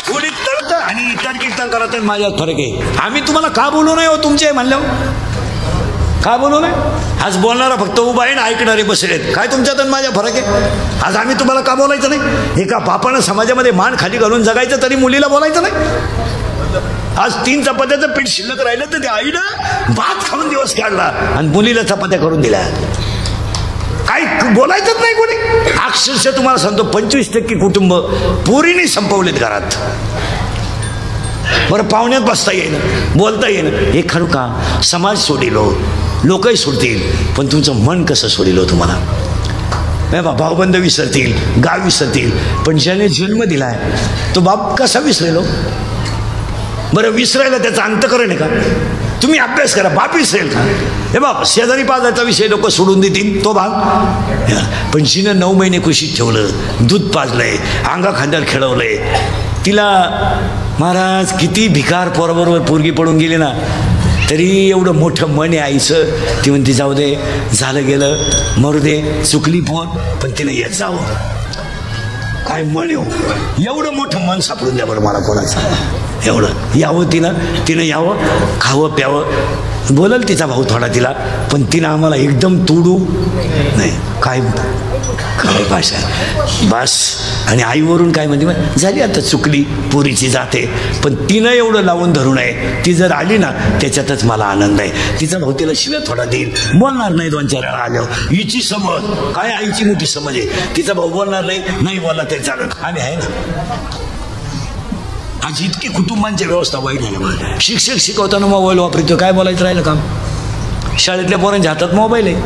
कोणी तळत आणि इतर कीर्तन करत माझ्यात फरक आहे. आम्ही तुम्हाला का बोलू नये हो तुमचे म्हणल्यावर, का बोलू नये? आज बोलणारा फक्त उभा आहे ना, ऐकणारे बसलेत. काय तुमच्यात माझ्या फरक आहे? आज आम्ही तुम्हाला का बोलायचं नाही? एका बापानं समाजामध्ये मान खाली घालून जगायचं तरी मुलीला बोलायचं नाही. आज 3 चपात्याचं पीठ शिल्लक राहिलं तर त्या आईनं भात खाऊन दिवस काढला आणि मुलीला चपात्या करून दिल्या. काही बोलायचंच नाही कोणी. अक्षरशः तुम्हाला सांगतो 25% कुटुंब पोरीने संपवलेत घरात. बरं पाहुण्यात बसता येईन, बोलता येईन, हे खरं का? समाज सोडिलो, लोकही सोडतील, पण तुमचं मन कसं सोडिलो तुम्हाला? भाऊबंद विसरतील, गाव विसरतील, पण ज्याने जन्म दिलाय तो बाप कसा विसरेलो? बरं विसरायला त्याचा अंतकरण आहे का? तुम्ही अभ्यास करा, बाप विसरेल का? हे बाप शेजारी पाजायचा विषय लोक सोडून देतील तो भाग. पण जिनं 9 महिने कुशीत ठेवलं, दूध पाजलंय, अंगा खांद्यावर खेळवलंय, तिला महाराज किती भिकार पोराबरोबर पोरगी पडून गेली ना, तरी एवढं मोठं मन आहे आईचं. ती म्हणते जाऊ दे, झालं गेलं, मरू दे, चुकली पोर, पण तिला येत जावं. काय मन येऊ, एवढं मोठं मन सापडून द्या बरं मला कोणाचं. एवढं यावं तिनं यावं, खावं प्यावं, बोलल तिचा भाऊ थोडा तिला, पण तिनं आम्हाला एकदम तोडू नाही. काय काय भाषा बस. आणि आईवरून काय म्हणते, झाली आता चुकली, पोरीची जाते, पण तिनं एवढं लावून धरू नये. ती जर आली ना त्याच्यातच मला आनंद आहे. तिचा भाऊ तिला शिव्या थोडा देईल, बोलणार नाही 2-4 वेळा आल्यावर. हिची समज काय, आईची मोठी समज आहे. तिचा भाऊ बोलणार नाही बोलला तरी चालत. आम्ही आहे ना. आज इतकी कुटुंबांची व्यवस्था वाईट झाली. शिक्षक शिकवताना मोबाईल वापरतो, काय बोलायचं राहिलं काम? शाळेतल्या पोरांच्या हातात मोबाईल आहे,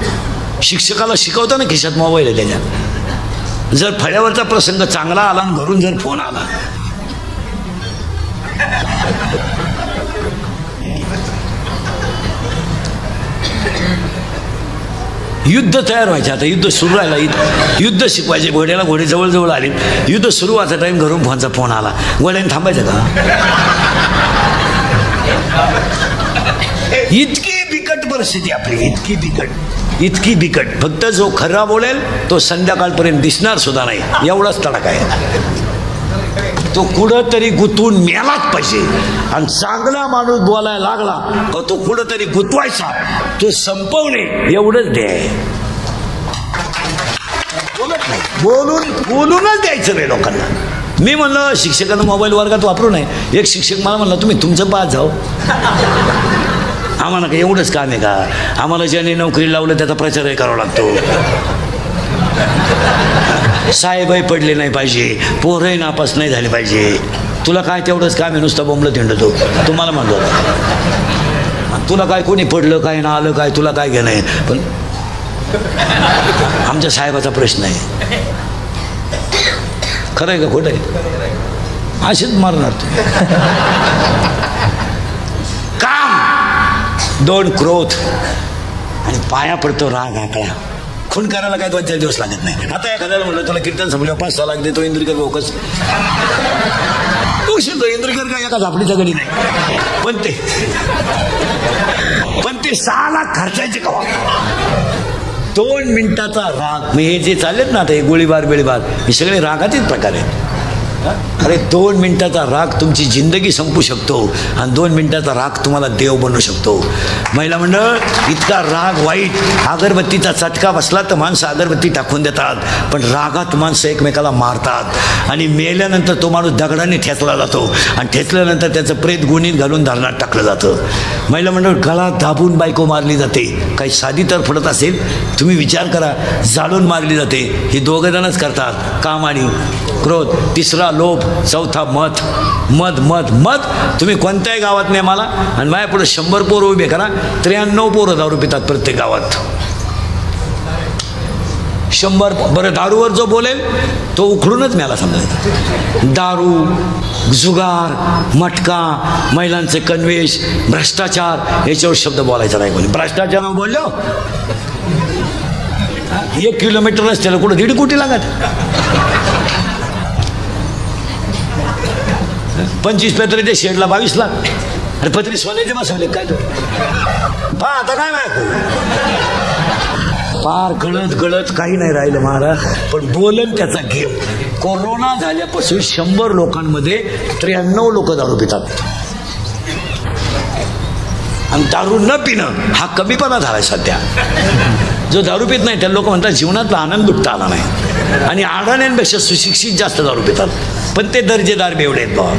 शिक्षकाला शिकवताना खिशात मोबाईल आहे त्याच्या. जर फळ्यावरचा प्रसंग चांगला आला आणि घरून जर फोन आला, युद्ध तयार व्हायचे. आता युद्ध सुरू राहिला, युद्ध शिकवायचे. घोड्याला घोडे जवळ आले, युद्ध सुरू व्हायचा टाइम घरून फोनचा फोन आला, घोड्याने थांबायचं का? इतकी बिकट परिस्थिती आपली, इतकी बिकट. फक्त जो खरा बोलेल तो संध्याकाळपर्यंत दिसणार सुद्धा नाही, एवढाच तडका आहे. तो कुठं तरी गुंतवून मेलाच पाहिजे. आणि चांगला माणूस बोलायला लागला तो कुठं तरी गुंतवायचा, तो संपवणे एवढंच द्याय. बोलूनच द्यायचं नाही लोकांना. मी म्हणलं शिक्षकांना मोबाईल वर्गात वापरू नये. एक शिक्षक मला म्हणला तुम्ही तुमचं पाहत जाऊ, आम्हाला काय एवढंच काम आहे का? आम्हाला ज्याने नोकरी लावलं त्याचा प्रचारही करावा लागतो. साहेबही पडले नाही पाहिजे, पोरही नापास नाही झाले पाहिजे. तुला काय तेवढंच काम आहे, नुसतं बोंबलं थिंडतो. तुम्हाला म्हणलो तुला काय कोणी पडलं काय ना आलं काय, तुला काय घेणं आहे? पण आमच्या साहेबाचा प्रश्न आहे. खरं आहे का खोटं आहे? असेच मारणार तू. काम, दोन क्रोध आणि पाया पडतो राग आकळा. खून करायला काय 2-4 दिवस लागत नाही. आता एखाद्याला म्हणलं तुला कीर्तन संपल्यावर 5-6 लाख देतो, इंद्रिकर बोकस तो इंद्रिकर काय एका झापडीच्या गडी नाही. पण ते 6 लाख खर्चायचे का? 2 मिनिटाचा राग. हे जे चाललेत ना आता हे गोळीबार बिळीबार, हे सगळे रागाचेच प्रकार आहेत. अरे 2 मिनिटाचा राग तुमची जिंदगी संपू शकतो आणि 2 मिनिटाचा राग तुम्हाला देव बनवू शकतो. महिला मंडळ, इतका राग वाईट. अगरबत्तीचा चटका बसला तर माणसं अगरबत्ती टाकून देतात, पण रागात माणसं एकमेकाला मारतात आणि मेल्यानंतर तो माणूस दगडाने ठेचला जातो आणि ठेचल्यानंतर त्याचं प्रेत गुणीत घालून धारणात टाकलं जातं. महिला मंडळ, गळा दाबून बायको मारली जाते. काही साधी तर फडत असेल, तुम्ही विचार करा, जाळून मारली जाते. हे 2 जणच करतात, काम आणि क्रोध. तिसरा लोभ, चौथा मत. मध मध मध. तुम्ही कोणत्याही गावात नाही मला आणि माझ्या पुढे 100 पोरं उभे करा, 93 पोरं दारू पितात प्रत्येक गावात. 100. बरं, दारूवर जो बोलेल तो उखडूनच मला समजायचं. दारू, जुगार, मटका, महिलांचे कन्वेष, भ्रष्टाचार, याच्यावर शब्द बोलायचा नाही. कोणी भ्रष्टाचार बोललो 1 किलोमीटर रस्त्याला कुठं 1.5 कोटी लागत. 25 पत्रे शेडला 22 लाख. अरे पत्री सोन्याचे बसवले काय तू? पहा आता काय माहिती, पार गळत गळत काही नाही राहिलं महाराज. पण बोलन त्याचा गेम. कोरोना झाल्यापासून 100 लोकांमध्ये 93 लोक दारू पितात. आणि दारू न पिणं हा कमीपणा झालाय सध्या. जो दारू पित नाही त्या लोक म्हणतात जीवनातला आनंद लुटता आला नाही. आणि अडाण्यांपेक्षा सुशिक्षित जास्त दारू पितात, पण ते दर्जेदार बेवडे आहेत बाबा.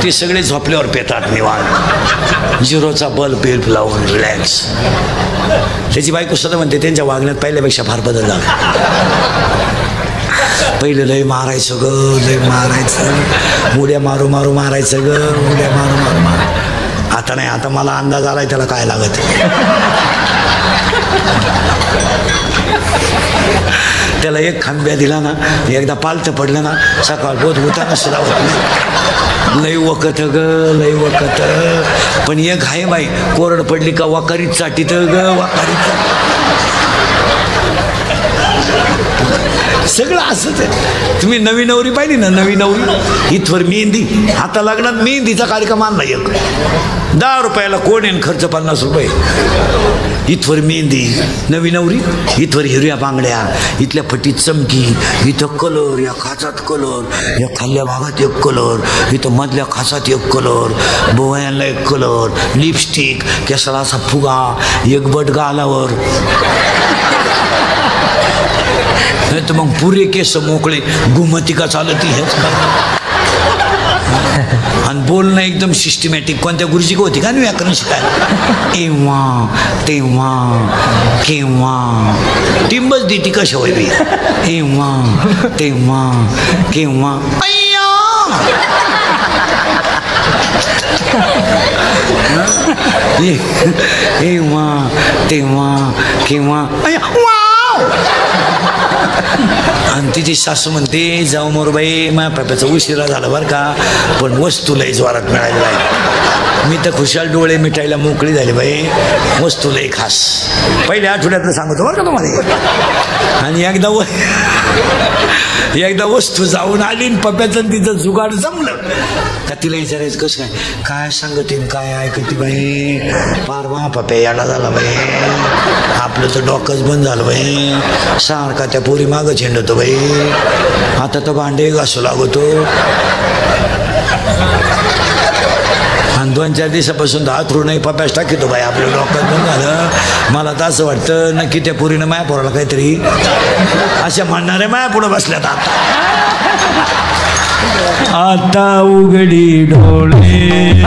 ते सगळे झोपल्यावर पितात निवांत, झिरोचा बल्ब लावून रिलॅक्स. त्याची बायको सुद्धा म्हणते त्यांच्या वागण्यात पहिल्यापेक्षा फार बदल झाला. पहिले लय मारायचं ग, लय मारायचं, उड्या मारू मारू मारायचं ग, उड्या मारू मारू मार. आता नाही, आता मला अंदाज आलाय त्याला काय लागत. त्याला एक खांब्या दिला ना, एकदा पालथं पडलं ना, सकाळ बोध होताना सुद्धा होत नाही. लय वकत ग, लय वकत. पण एक आहे बाई, कोरड पडली का वाकारीत चाटीत ग, वाकारीत. सगळं असंच आहे. तुम्ही नवी नवरी पाहिली ना, नवी नवरी इथवर मेहंदी. आता लग्नात मेहंदीचा कार्यक्रम आणला एक. 10 रुपयाला कोण येईन खर्च 50 रुपये. इथवर मेहंदी, नवी नवरी, इथवर हिरव्या बांगड्या, इथल्या फटीत चमकी, इथं कलर, या खाचात कलर, या खाल्ल्या भागात एक कलर, इथं मधल्या खाचात एक कलर, बोवायांना एक कलर, लिपस्टिक, केसाला असा फुगा, एक बट गालावर. नाही तर मग पुरे केस मोकळे, घुमती का चालती हेच का. आणि बोलणं एकदम सिस्टमॅटिक. कोणत्या गुरुजी होती का व्याकरण शिकायला. एव्हा तेव्हा केव्हा टिंबच देती कशा होई बी. एव्हा तेव्हा केव्हा एव्हा तेव्हा केव्हा. आणि तिची सासू म्हणते जाऊ मोरबाई, माझ्या पप्याचा उशिरा झाला बरं का, पण वस्तू लई जोरात मिळाली बाई. मी तर खुशाल डोळे मिटायला मोकळी झाली बाई, वस्तू लई खास. पहिल्या आठवड्यातलं सांगतो बरं का तुम्हाला. आणि एकदा वस्तू जाऊन आली, पप्याचं तिचं जुगाड जमलं का तिला विचारायचं कसं काय, काय सांगते काय ऐकते बाई. पार वा पप्या याडा झाला बाई, आपलं तर डॉकच बंद झालं बाई, सारखा त्या पोरी मागं झेंडतो बाई, आता तर भांडे घासू लागतो. आणि 2-4 दिवसापासून हातरू नाही पप्यास टाकीतो बाई, आपलं डॉक्टर बंद झालं. मला तर असं वाटतं नक्की त्या पोरीनं माया पोराला काहीतरी अशा म्हणणाऱ्या माया पुढं बसल्यात. आता उघडी डोळे.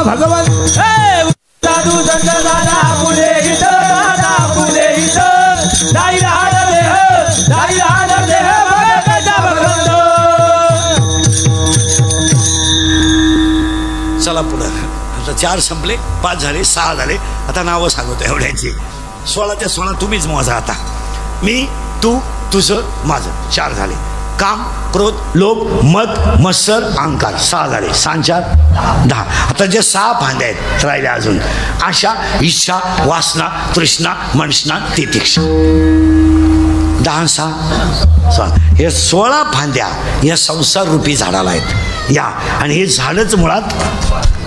भगवान साधू संत दादा पुढे 4 संपले, 5 झाले, 6 झाले. आता नावं सांगतो एवढ्याची. 16 ते 16 तुम्हीच मोजा. आता मी, तू, तुझं, माझं 4 झाले. काम, क्रोध, लोभ, मद, मत्सर, अहंकार 6 झाले. 6 4 10. आता जे 6 फांद्या आहेत राहिल्या अजून. आशा, इच्छा, वासना, तृष्णा, मनष्णा, तितिक्षा. 10 6 हे 16 फांद्या या संसार रूपी झाडाला आहेत या. आणि हे झाडच मुळात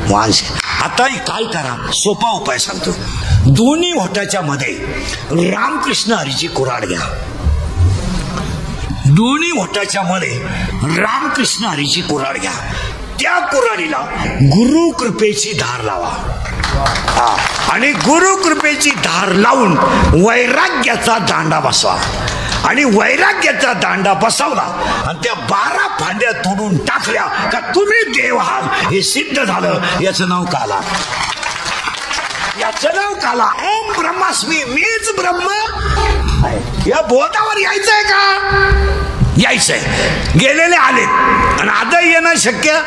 माणूस. आता काय करा, सोपा उपाय सांगतो. दोन्ही ओठाच्या मध्ये रामकृष्ण हरीची कुऱ्हाड घ्या. दोन्ही ओठाच्या मध्ये रामकृष्ण हरीची कुऱ्हाड घ्या. त्या कुऱ्हाडीला गुरु कृपेची धार लावा. आणि गुरु कृपेची धार लावून वैराग्याचा दांडा बसवा. आणि वैराग्याचा दांडा बसवला आणि त्या 12 फांद्या तोडून टाकल्या का तुम्ही देव आहात हे सिद्ध झालं. याचं नाव काला. याचं नाव काला. ओम ब्रह्मास्मी, मीच ब्रह्म. या बोधावर यायचंय का? यायचंय. गेलेले आलेत आणि आता येणं शक्य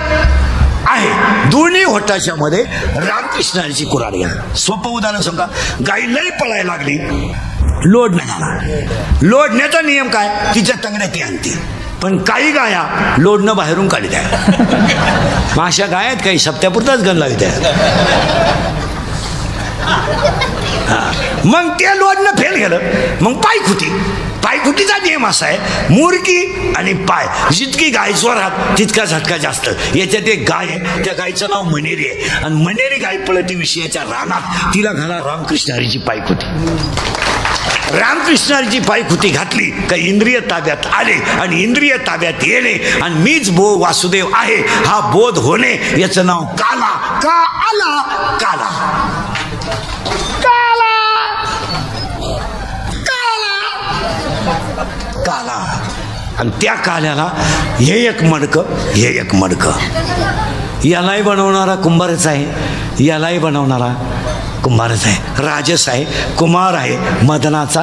आहे. दोन्ही होटाच्या मध्ये रामकृष्णाची कुऱ्हाड घ्या. सोपं उदाहरण सांगा. गाई लई पळायला लागली, लोड नाही झाला. लोडण्याचा नियम काय? तिच्या तंगड्यात ती आणते. पण काही गाया लोडनं बाहेरून काढी द्या. मग अशा गायात काही सप्त्यापुरताच गण लावी द्या. मग ते लोडनं फेल गेलं. मग पायखुटी. पायखुटीचा नियम असा आहे, मुरकी आणि पाय. जितकी गाय जोरात तितका झटका जास्त. याच्यात एक गाय आहे, त्या गायचं नाव मनेरी आहे. आणि मनेरी गाय पळती विषयाच्या रानात. तिला घाला रामकृष्ण हरीची पायखुटी. रामकृष्ण हरीची पायखुटी घातली का इंद्रिय ताब्यात आले. आणि इंद्रिय ताब्यात येणे आणि मीच वासुदेव आहे हा बोध होणे. याचं नाव काला. का आला काला. काला काला काला. आणि त्या काल्याला हे एक मडकं, हे एक मडकं. यालाही बनवणारा कुंभारच आहे, यालाही बनवणारा कुंभारच आहे. राजस आहे, कुमार आहे, मदनाचा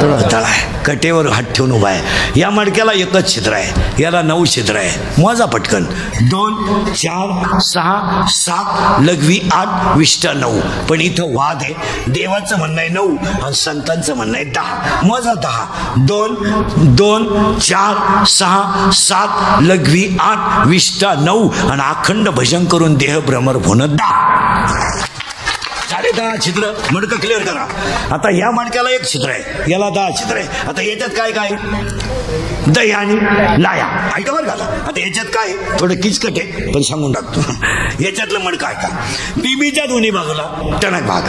तळ आहे. कटेवर हात ठेवून उभा आहे. या मडक्याला एकच छिद्र आहे, याला 9 छिद्र आहे. मोजा पटकन. 2 4 6 7 लघवी 8 विष्ट 9. पण इथं वाद आहे. देवाचं म्हणणं आहे 9 आणि संतांचं म्हणणं आहे 10. मोजा 10. 2 2 4 6 7 लघवी 8 विष्ट 9 आणि अखंड भजन करून देह भ्रमर होणं 10. 10 छिद्र. मडकं क्लिअर करा. आता या मडक्याला एक छिद्र आहे, याला 10 छिद्र आहे. आता याच्यात काय काय? दही आणि लाया. ऐका बरं का. आता याच्यात काय? थोडं किचकट आहे पण सांगून टाकतो. याच्यातलं मडकं ऐका. बीबीच्या दोन्ही बाजूला टणक भाग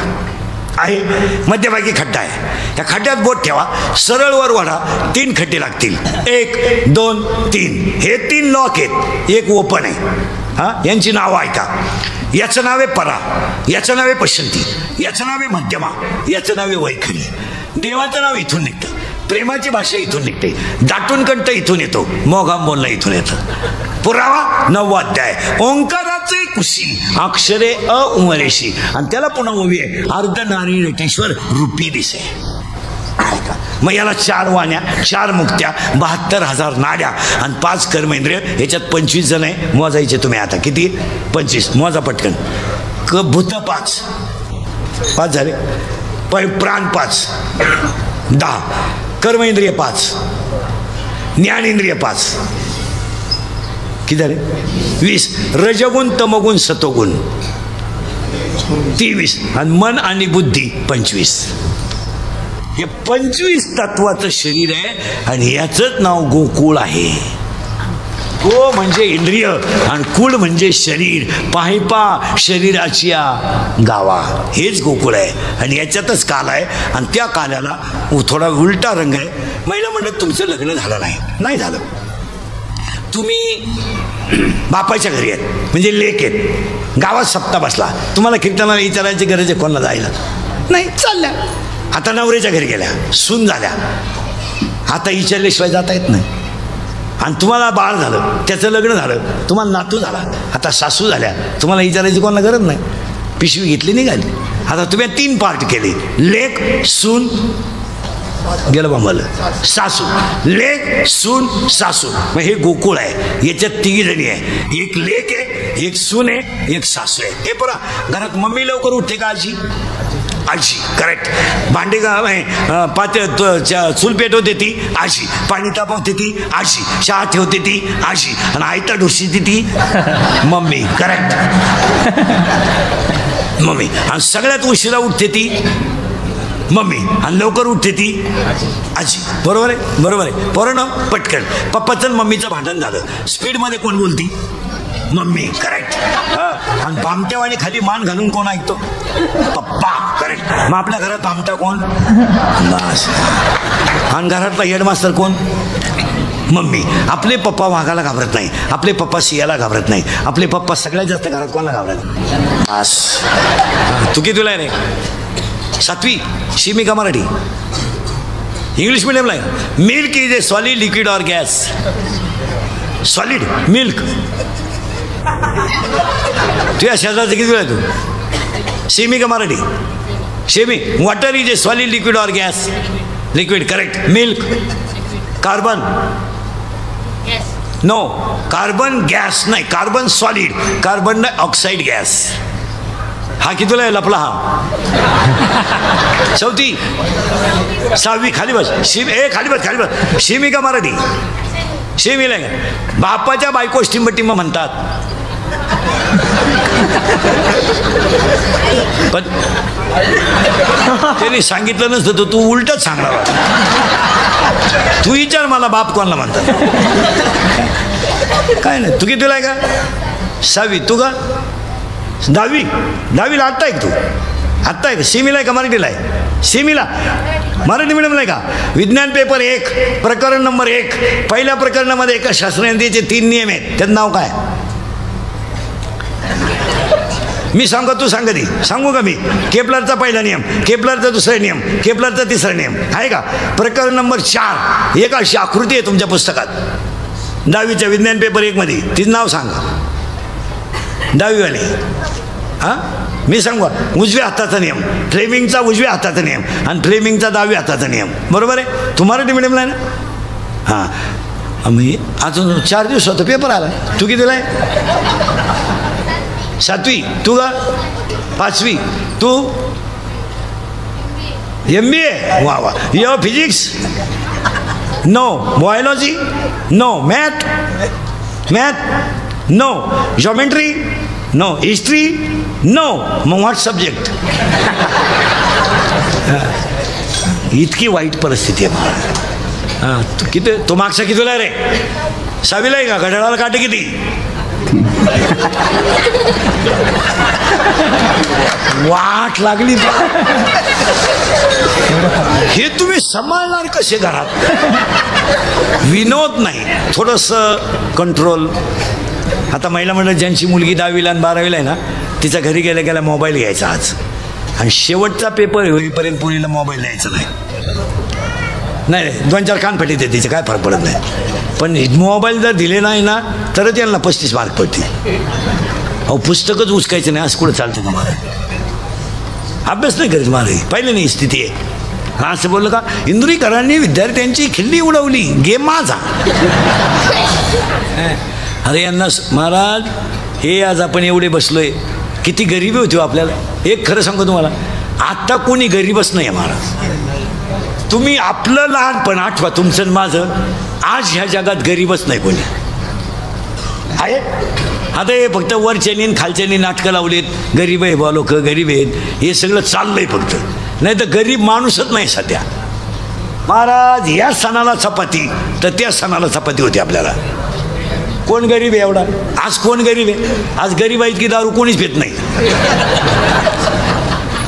आहे, मध्यभागी खड्डा आहे. त्या खड्ड्यात बोट ठेवा, सरळ वर वाढा. 3 खड्डे लागतील. 1 2 3. हे 3 लॉक आहेत, एक ओपन आहे. यांची नावं ऐका. याचं नाव आहे परा, याचं नाव आहे पश्चंती, याचं नाव आहे मध्यमा, याचं नाव आहे वैखरी. देवाचं नाव इथून निघतं, प्रेमाची भाषा इथून निघते, दाटून कंठ इथून येतो, मोघाम बोलणं इथून येतं. पुरावा 9वा अध्याय. ओंकाराचे कुशी अक्षरे अउमरेशी. आणि त्याला पुन्हा उभी आहे अर्ध नारी नटेश्वर रूपी दिसे. मग याला 4 वाण्या, 4 मुक्त्या, 72,000 नाड्या आणि 5 कर्मेंद्रिय. याच्यात 25 जण आहे. मोजायचे तुम्ही. आता किती? 25. मोजा पटकन. भूत 5 5 झाले. प्राण 5 10. कर्मेंद्रिय 5, ज्ञानेंद्रिय 5. किती झाले? 20. रजगुण तमगुण सतोगुण 23. आणि मन आणि बुद्धी 25. हे 25 तत्वाचं शरीर आहे आणि याचंच नाव गोकुळ आहे. गो म्हणजे इंद्रिय आणि कुळ म्हणजे शरीर. पाहिपा शरीराची गावा, हेच गोकुळ आहे. आणि याच्यातच काल आहे. आणि त्या काल्याला थोडा उलटा रंग आहे. महिला म्हणत तुमचं लग्न झालं नाही झालं. तुम्ही बापाच्या घरी आहेत, म्हणजे लेक आहेत. गावात सप्ताह बसला. तुम्हाला कीर्तनाला विचारायची गरज आहे कोणाला जायला नाही. चालल्या. आता नवऱ्याच्या घरी गेल्या, सून झाल्या. आता विचारल्याशिवाय जाता येत नाही. आणि तुम्हाला बाळ झालं, त्याचं लग्न झालं, तुम्हाला नातू झाला, आता सासू झाल्या. तुम्हाला विचारायची कोणाला गरज नाही. पिशवी घेतली निघाली. आता तुम्ही 3 पार्ट केले. लेक, सून, गेलं बांबलं, सासू. लेक, सून, सासू. मग हे गोकुळ आहे. याच्यात 3 जणी आहे. एक लेक आहे, एक सून आहे, एक सासू आहे. हे परा घरात मम्मी लवकर उठते का आजी? आजी, करेक्ट. भांडे चूल पेटवते ती आजी, पाणी तापवते ती आजी, चहा ठेवते ती आजी, आणि आयता ढोशीते ती मम्मी, करेक्ट. मम्मी. आणि सगळ्यात उशिरा उठते ती मम्मी, आणि लवकर उठते ती आजी. बरोबर आहे, बरोबर आहे. पोरांनो पटकन पप्पाचं मम्मीचं भांडण झालं, स्पीडमध्ये कोण बोलती? Mummy, correct. आणि भामट्यावानी खाली मान घालून कोण ऐकतो? पप्पा, करेक्ट. मग आपल्या घरात भामटा कोण? बस. आणि घरातला हेडमास्टर कोण? मम्मी. आपले पप्पा वाघाला घाबरत नाही, आपले पप्पा सियाला घाबरत नाही, आपले पप्पा सगळ्यात जास्त घरात कोणाला घाबरत? बस. तू कितीला आहे रे? 7वी. शिमी का मराठी? इंग्लिश मिडियमला आहे. Milk is a solid, liquid और गॅस? Solid milk. तुझ्या शेजारचं किती वेळ आहे तू? सेमी का Marathi? Semi. Water is a solid, liquid और gas? Liquid, correct. Milk. Carbon? No, carbon gas नाही, carbon solid, carbon dioxide gas. हा कितीला आहे लपला? हा 4वी. 6वी. खाली बस. खाली बस, खाली बस. सेमी का मराठी? सेमीला आहे. बापाच्या बायको टिंब म्हणतात, पण त्यांनी सांगितलं नसतं तर तू उलटच सांगणार. तू विचार मला बाप कोणाला म्हणतात? काय नाही. तू कितीला आहे का? 6वी. तू का? 10वी. 10वीला आत्ता आहे तू? आत्ता आहे का? सेमीला आहे का मराठीला आहे? सेमीला. मराठी मिडियमला आहे का? विज्ञान पेपर 1, प्रकरण नंबर 1. पहिल्या प्रकरणामध्ये एका शास्त्रज्ञाचे 3 नियम आहेत. त्याचं नाव काय? मी सांगू, तू सांग. ती सांगू का मी? केपलरचा पहिला नियम, केपलरचा दुसरा नियम, केपलरचा तिसरा नियम आहे का? प्रकरण नंबर 4. एक अशी आकृती आहे तुमच्या पुस्तकात 10वीच्या विज्ञान पेपर 1 मध्ये. तिचं नाव सांगा. 10वीवाले. हां, मी सांगू. उजव्या हाताचा नियम, फ्लेमिंगचा उजव्या हाताचा नियम, आणि फ्लेमिंगचा डाव्या हाताचा नियम. बरोबर आहे? तू मराठी मिडियमला आहे ना? हां. मी अजून 4 दिवस होतं पेपर आला. तू कितीला आहे? 7वी. तू का? 5वी. तू? MBA. वा वा. यो physics? No. Biology? No. Math? No. Geometry? No. History? No. मग व्हॉट सब्जेक्ट? इतकी वाईट परिस्थिती आहे मला. हां, तू किती? तो मागचा कितीला रे? 6वीला आहे का? घड्याळाला काटे किती? वाट लागली. हे तुम्ही सांभाळणार कसे घरात? विनोद नाही, थोडंसं कंट्रोल. आता महिला मंडळ ज्यांची मुलगी 10वीला आणि 12वीला आहे ना, तिच्या घरी गेल्या गेल्या मोबाईल घ्यायचा आज, आणि शेवटचा पेपर होईपर्यंत पुरीला मोबाईल द्यायचा नाही. नाही, 2-4 कानफटी देते, तिचे काय फरक पडत नाही. पण मोबाईल जर दिले नाही ना तर त्यांना 35 मार्क पडतील. अहो, पुस्तकच उचकायचं नाही असं कुठं चालतं का? मला अभ्यास नाही करीत मला. पहिले नाही स्थिती आहे. असं बोललं का? इंदुरीकरांनी विद्यार्थ्यांची खिल्ली उडवली, गेम माझा. अरे यांना महाराज, हे आज आपण एवढे बसलोय, किती गरिबी होती आपल्याला. एक खरं सांगतो तुम्हाला, आता कोणी गरीबच नाही आहे महाराज. तुम्ही आपलं लहानपण आठवा, तुमचं माझं. आज ह्या जगात गरीबच नाही कोणी आहे. आता हे फक्त वरच्यानी खालच्यानी नाटकं लावलेत, गरीब आहे बा लोक, गरीब आहेत, हे सगळं चाललंय फक्त. नाही तर गरीब माणूसच नाही सध्या महाराज. या सणाला चपाती तर त्या सणाला चपाती होती आपल्याला. कोण गरीब आहे एवढा? आज कोण गरीब आहे? आज गरीब आहेत की दारू कोणीच पित नाही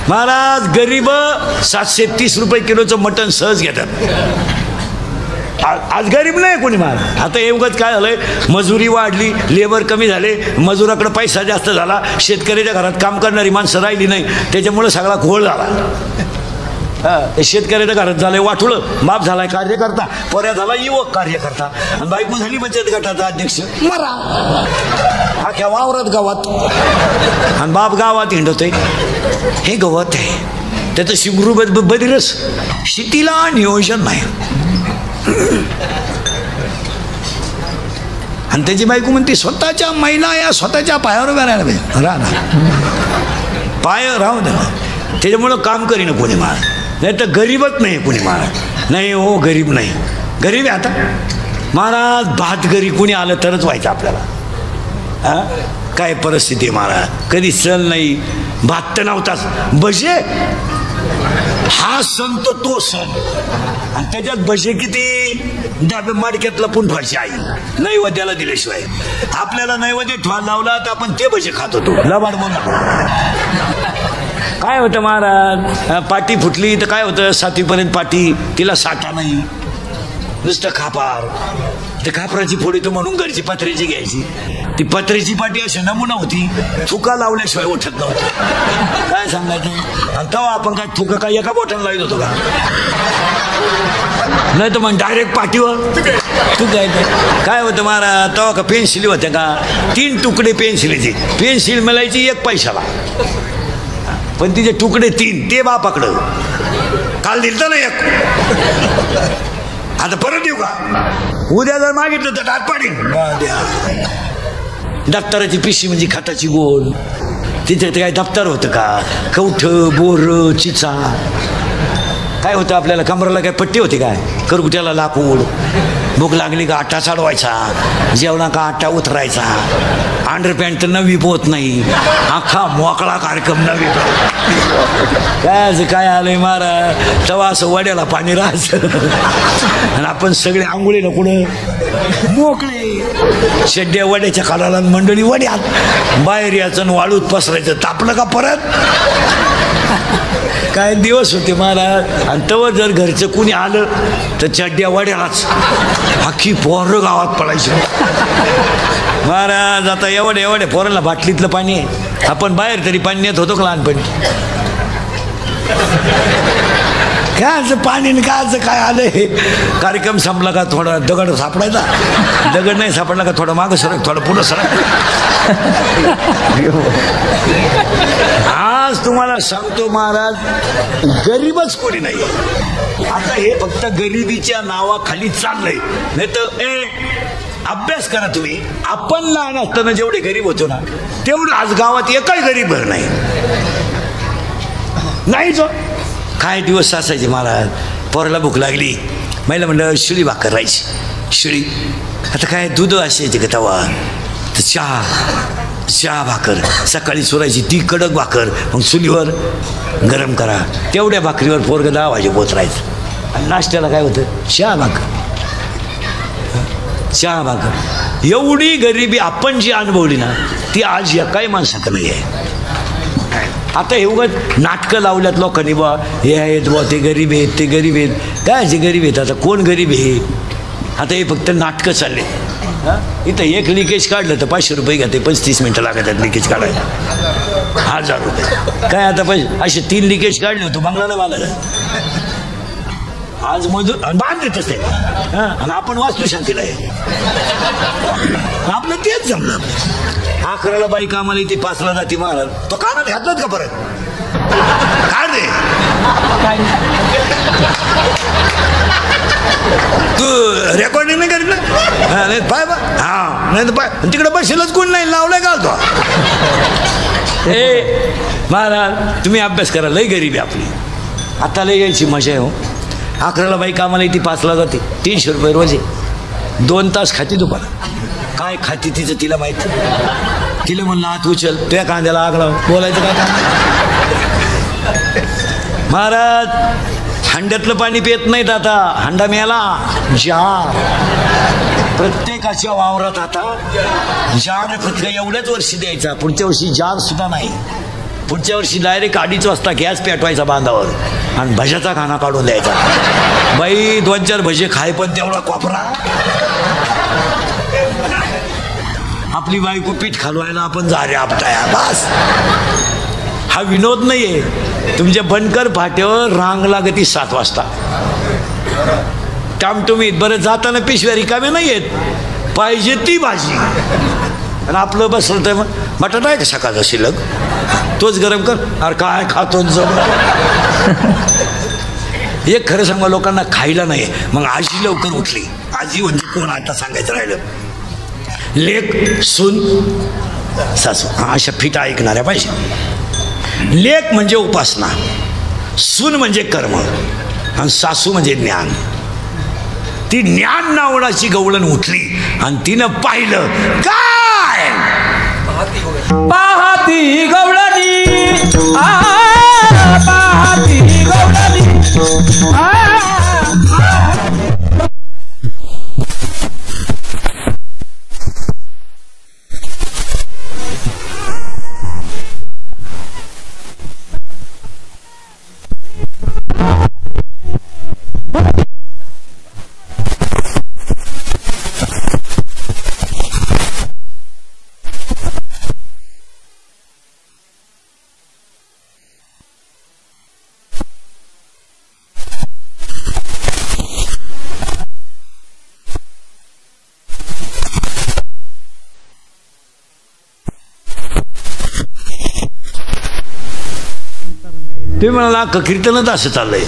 महाराज. गरीब 730 रुपये किलोचं मटण सहज घेतात. आज गरीब नाही कोणी महाराज. आता एवढंच काय झालंय, मजुरी वाढली, लेबर कमी झाले, मजुराकडे पैसा जास्त झाला, शेतकऱ्याच्या घरात काम करणारी माणसं राहिली नाही, त्याच्यामुळे सगळा घोळ झाला. शेतकऱ्याच्या घरात झालंय वाटुळं, बाप झालाय कार्यकर्ता, पर्या झाला युवक कार्यकर्ता, आणि बायको झाली बचत गटाचा अध्यक्ष. मरा अख्या वावरात गावात, आणि बाप गावात हिंडतोय. हे गवत आहे, त्याचं शिमरू बदिरस, शेतीला नियोजन नाही. आणि त्याची बायको म्हणते स्वतःच्या महिला या स्वतःच्या पायावर उभ्या राहायला पाहिजे. राहा पाय राहू दे, त्याच्यामुळं काम करीन कोणी महाराज. नाही तर गरीबच नाही कोणी महाराज. नाही हो गरीब नाही, गरीब आहे आता महाराज. भात घरी कोणी आलं तरच व्हायचं आपल्याला. हां काय परिस्थिती आहे महाराज. कधी सण नाही, भात तर नव्हताच. भजे हा सण तर तो सण, आणि त्याच्यात भजे किती डाबे माडक्यात लपून फारशी आई नैवेद्याला दिल्याशिवाय. आपल्याला नैवेद्य ठेवा लावला तर आपण ते भजे खात होतो. लबाड म्हणून काय होतं महाराज, पाटी फुटली तर काय होतं, 7वीपर्यंत पाटी, तिला साठा नाही, नुसतं खापार. ते खापराची फोडी तर म्हणून घरची पत्र्याची घ्यायची. ती पत्र्याची पाटी अशी नमुना होती, थुका लावल्याशिवाय उठत नव्हतं. काय सांगायचं. आणि तेव्हा आपण काय थुका काय एका बोटानं लावत होतो का, नाही तर मग डायरेक्ट पाठीवर काय होतं महाराज. तेव्हा का पेन्सिली होत्या का, 3 तुकडे पेन्सिलीचे. पेन्सिल मिळायची 1 पैशाला, पण तिचे तुकडे 3 ते बापाकडं. काल दिलं ना 1, आता परत येऊ का, उद्या जर मागितलं तर टाट पाडीन. दप्तराची पिशी म्हणजे खताची गोल, तिथे काय दप्तर होतं का, कवठ बोर चिचा काय होतं. आपल्याला कमराला काय पट्टी होती काय, करकुट्याला लाकूड. भूक लागली का आटा चढवायचा, जेवणा का आटा उतरायचा. अंडरपॅन्ट तर नवी पोत नाही, अख्खा मोकळा कार्यक्रम नवी. काय आलंय महाराज. तेव्हा असं वड्याला पाणी राहायचं, आणि आपण सगळे आंघोळीला कुठं मोकळे. शेड्या वड्याच्या खालाला मंडळी वड्यात, बाहेर यायचं वाळूत पसरायचं. तापलं का परत. काय दिवस होते महाराज. आणि तेव्हा जर घरचं कुणी आलं तर चड्ड्या वाड्यालाच, अख्खी पोरं गावात पडायची महाराज. आता एवढ्या पोरांना बाटलीतलं पाणी आहे, आपण बाहेर तरी पाणी नेत होतो का लहानपणी. कायचं पाणी कायचं काय आलंय. कार्यक्रम संपला का थोडा दगड सापडायचा, दगड नाही सापडला का थोडं मागं सरक, थोडं पुढं सरक. आज तुम्हाला सांगतो महाराज, गरीबच कोणी नाही. आता हे फक्त गरिबीच्या नावाखाली चाललंय. नाही तर अभ्यास करा तुम्ही. आपण लहान असताना जेवढे गरीब होतो ना, तेवढं आज गावात एकही गरीब घर नाही. जो काय दिवस असायचे महाराज. पोराला भूक लागली, महिला म्हणलं शिळी भाकर राहायची. शिळी आता काय दूध असायचे का तवा, तर चहा भाकर सकाळी सोरायची, ती कडक भाकर मग चुलीवर गरम करा. तेवढ्या भाकरीवर पोरगं 10 वाजे पोचरायचं. आणि नाश्त्याला काय होतं, चहा भाकर. एवढी गरिबी आपण जी अनुभवली ना, ती आज या काही माणसाकडे नाही आहे. आता हे उगाच नाटकं लावल्यात लोकांनी, बा हे आहेत बा ते गरीब आहेत, ते गरीब आहेत. काय जे गरीब आहेत, आता कोण गरीब आहे. आता हे फक्त नाटकं चालले. इथं एक लिकेज काढलं तर 500 रुपये घेते, 35 मिनटं लागतात लिकेज काढायला, 1000 रुपये. काय आता पैसे असे 3 लिकेज काढले होतो बंगला बांधायला. आज मजूर बांध देतच ते, आणि आपण वास्तू शांतीला आहे. आपलं तेच जमलं. 11ला बाई कामाला येते, 5ला जाते महाराज. तो कानात घातलात का परत, काढ दे. तू रेकॉर्डिंग नाही करीत ना, नाही पाय बा. हा नाही तर पाय तिकडे बसेलच कोण नाही, लावलाय घालतो. ए महाराज तुम्ही अभ्यास करा. लई गरीबी आपली आता, लई यायची मजा आहे हो. 11ला बाई कामाला येते, 5ला जाते, 300 रुपये रोज आहे. 2 तास खाती दुपार. काय खाती तिचं तिला माहिती. तिला म्हणलं हात उचल, त्या कांद्याला आग लाव, बोलायचं काय काम. महाराज हंड्यातलं पाणी पित नाहीत आता, हंडा मिळाला जार. प्रत्येकाच्या वावरात आता जार फक्त एवढ्याच वर्षी द्यायचा, पुढच्या वर्षी जार सुद्धा नाही. पुढच्या वर्षी डायरेक्ट 2:30 वाजता गॅस पेटवायचा बांधावर, आणि भज्याचा खाना काढून द्यायचा. बाई 2-4 भजे खाय, पण तेवढा कोपरा. आपली बायको पीठ खालवायला, आपण जारे आपटाया बस. हा विनोद नाहीये. तुमच्या बनकर फाट्यावर रांग लागती 7 वाजता. टामटुमीत बरं जाताना पिशव्या रिकाम्या नाही आहेत, पाहिजे ती भाजी. आणि आपलं बसलं तर बटाटा आहे का सकाळचा शिल्लक, तोच गरम कर. अरे काय खातो एक खरं सांगा, लोकांना खायला नाही. मग आजी लवकर उठली. आजी म्हणजे कोण आता सांगायचं राहिलं. लेक सून सासू, अशा फिटा ऐकणाऱ्या पाहिजे. लेक म्हणजे उपासना, सून म्हणजे कर्म आणि सासू म्हणजे ज्ञान. ती ज्ञान नावडाची गवळण उठली आणि तिनं पाहिलं काय, पाहती गवळणी पाहती गवळणी तुम्ही म्हणाला कीर्तनात असं चाललंय,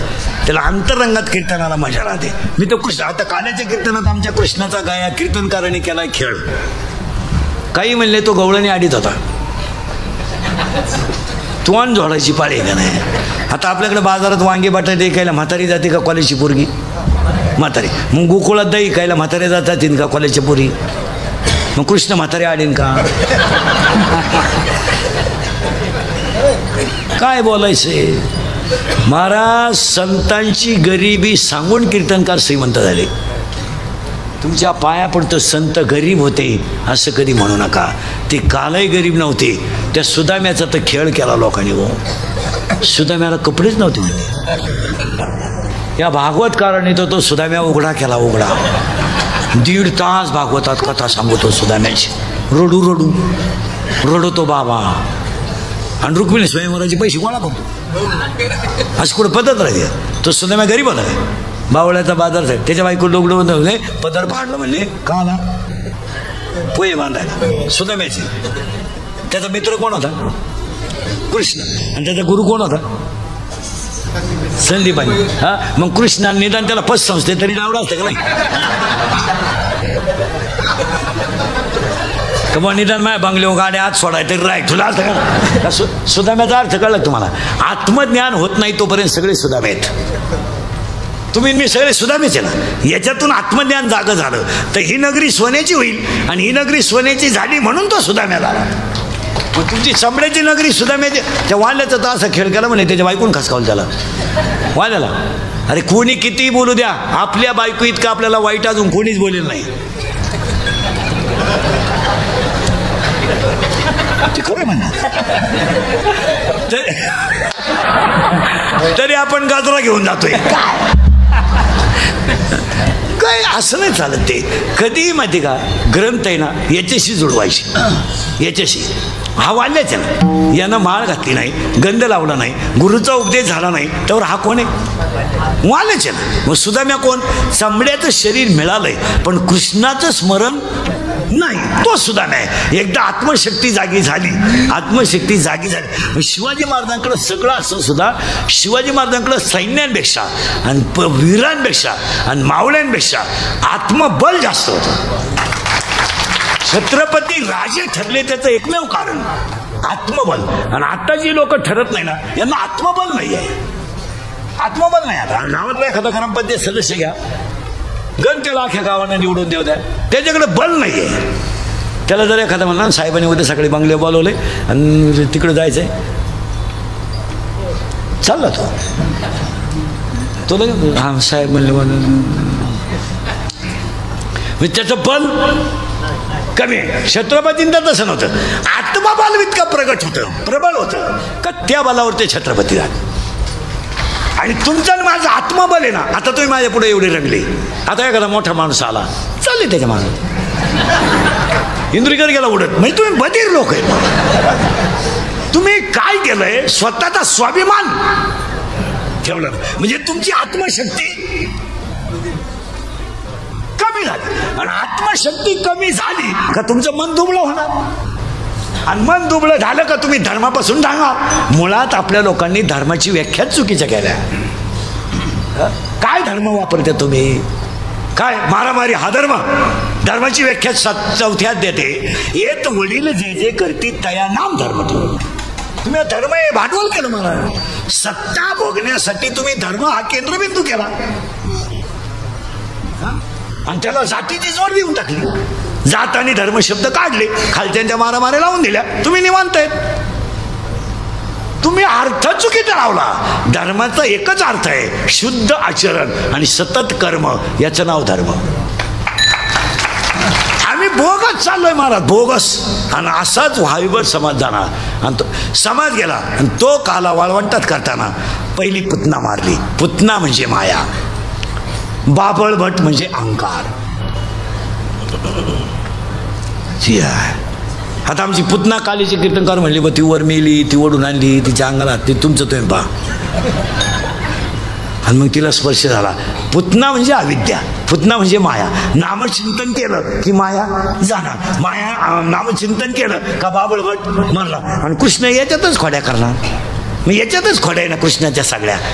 त्याला अंतरंगात कीर्तनाला मजा राहते. मी तर कृष्ण आता काल्याच्या कीर्तनात आमच्या कृष्णाचा गाया कीर्तनकाराने केलाय खेळ. काही म्हणले तो गवळणी आडीत होता, तुवान झोडायची पाळी का नाही. आता आपल्याकडे बाजारात वांगे बटाटे खायला म्हातारी जाते का कॉलेजची पोरगी, म्हातारी. मग गोकुळात दही खायला म्हातारे जातात का कॉलेजच्या पोरी, मग कृष्ण म्हातारे आडीन का. काय बोलायचंय महाराज. संतांची गरिबी सांगून कीर्तनकार श्रीमंत झाले. तुमच्या पाया पडतो संत गरीब होते असं कधी म्हणू नका. ते कालही गरीब नव्हते. त्या सुदाम्याचा तर खेळ केला लोकांनी. हो, सुदाम्याला कपडेच नव्हते म्हणले. या भागवतकाराने तो सुदाम्या उघडा केला, उघडा. 1.5 तास भागवतात कथा सांगतो सुदाम्याची. रडू रडू रडतो बाबा. आणि रुक्मिणी स्वयंवराचे पैसे गोळा करतो. असं कुठं पद्धत राहते. तो सुदाम्या गरीब होता, बावळ्याचा बाजार साहेब. त्याच्या बायको डोगडं म्हणले पदर पाडलं म्हणले का आला पोहे बांधायला सुदाम्याचे. त्याचा मित्र कोण होता, कृष्ण. आणि त्याचा गुरु कोण होता, संदीपानी. हा, मग कृष्णा निदान त्याला पतसंस्थे तरी नावडा असतं का नाही. कबा निदान माझ्या बंगल्यावर गाड्या आत सोडाय तरी राय तुला असं का. सुदाम्याचा अर्थ कळला तुम्हाला. आत्मज्ञान होत नाही तोपर्यंत सगळे सुदामे आहेत. तुम्ही मी सगळे सुदामेच आहे ना. याच्यातून आत्मज्ञान जागं झालं तर ही नगरी सोन्याची होईल. आणि ही नगरी सोन्याची झाली म्हणून तो सुदाम्याला. मग तुमची चमड्याची नगरी सुदाम्याची. त्या वाल्याचा तर असा खेळ केला म्हणे त्याच्या बायकून खसकावलं त्याला वाल्याला. अरे कोणी कितीही बोलू द्या, आपल्या बायको इतकं आपल्याला वाईट अजून कोणीच बोलेल नाही. ते खरं म्हणणार. तरी आपण गाजरा घेऊन जातोय काय. असं नाही चालत. ते कधीही माहिती का, ग्रंथ आहे ना याच्याशी जुळवायची. याच्याशी हा वाल्याच आहे ना. यानं माळ घातली नाही, गंध लावला नाही, गुरुचा उपदेश झाला नाही, त्यावर हा कोण आहे, वाल्याच आहे ना. मग सुदाम्या कोण, चांबड्याचं शरीर मिळालंय पण कृष्णाचं स्मरण नाही, तो सुदाम्या आहे. एकदा आत्मशक्ती जागी झाली, आत्मशक्ती जागी झाली. शिवाजी महाराजांकडे सगळं असं सुद्धा शिवाजी महाराजांकडे सैन्यांपेक्षा आणि वीरांपेक्षा आणि मावळ्यांपेक्षा आत्मबल जास्त होतं. छत्रपती राजे ठरले त्याचं एकमेव कारण आत्मबल. आणि आता जी लोक ठरत नाही ना, यांना आत्मबल नाही आहे. आत्मबल नाही. आता गावातला एखादा ग्रामपंचायत सदस्य घ्या, गण त्याला अख्या गावांना निवडून देऊ द्या, त्याच्याकडे बल नाही आहे. त्याला जर एखादा म्हणला साहेबांनी उद्या सकाळी बंगले बोलवले आणि तिकडे जायचंय, चालला तो लगेच हा साहेब म्हणले त्याचं बल कमी आहे. छत्रपतींचं तसं नव्हतं. आत्मबल इतकं प्रगट होतं, प्रबळ होतं का त्या बलावर ते छत्रपती झाले. आणि तुमचं माझं आत्मबल आहे ना. आता तुम्ही माझ्या पुढे एवढे रंगले, आता एखादा मोठा माणूस आला चालले त्याच्या मागे, इंद्रिकर गेला उडत. म्हणजे तुम्ही बधीर लोक आहे. तुम्ही काय केलंय, स्वतःचा स्वाभिमान ठेवलं. म्हणजे तुमची आत्मशक्ती कमी झाली. आणि आत्मशक्ती कमी झाली का तुमचं मन दुबळं होणार. आणि मन दुबळं झालं का तुम्ही धर्मापासून जाणार. मुळात आपल्या लोकांनी धर्माची व्याख्याच चुकीच्या केल्या. काय धर्म वापरते तुम्ही, काय मारामारी हा धर्म? धर्माची व्याख्या 4थ्यात देते, येत वडील जे जे करती तया नाम धर्म ठेव. तुम्ही धर्म हे भांडवल केलं मला. सत्ता भोगण्यासाठी तुम्ही धर्म हा केंद्रबिंदू केला आणि त्याला जातीची जोड देऊन टाकली. जात आणि धर्म शब्द काढले, खालच्यांच्या मारामाऱ्या लावून दिल्या. तुम्ही निवांत आहेत. तुम्ही अर्थ चुकीचा लावला. धर्माचा एकच अर्थ आहे, शुद्ध आचरण आणि सतत कर्म, याचं नाव धर्म. आम्ही बोगस चाललोय महाराज, बोगस. आणि असाच व्हावीवर समाज जाणार. आणि तो समाज गेला आणि तो काला वाळवंटात करताना पहिली पुतना मारली. पुतना म्हणजे माया, बाबळभट म्हणजे अहंकार. आता आमची पुतना कालीचे कीर्तनकार म्हणले, ब ती वर मेली, ती ओढून आणली, तिच्या अंगाला, ते तुमचं तुम्ही पहा. आणि मग तिला स्पर्श झाला. पुतना म्हणजे अविद्या, पुतना म्हणजे माया. नामचिंतन केलं की माया जाणार. माया नामचिंतन केलं का बाबळभट मरला. आणि कृष्ण याच्यातच खोड्या करणार. मग याच्यातच खोड्या आहे ना कृष्णाच्या,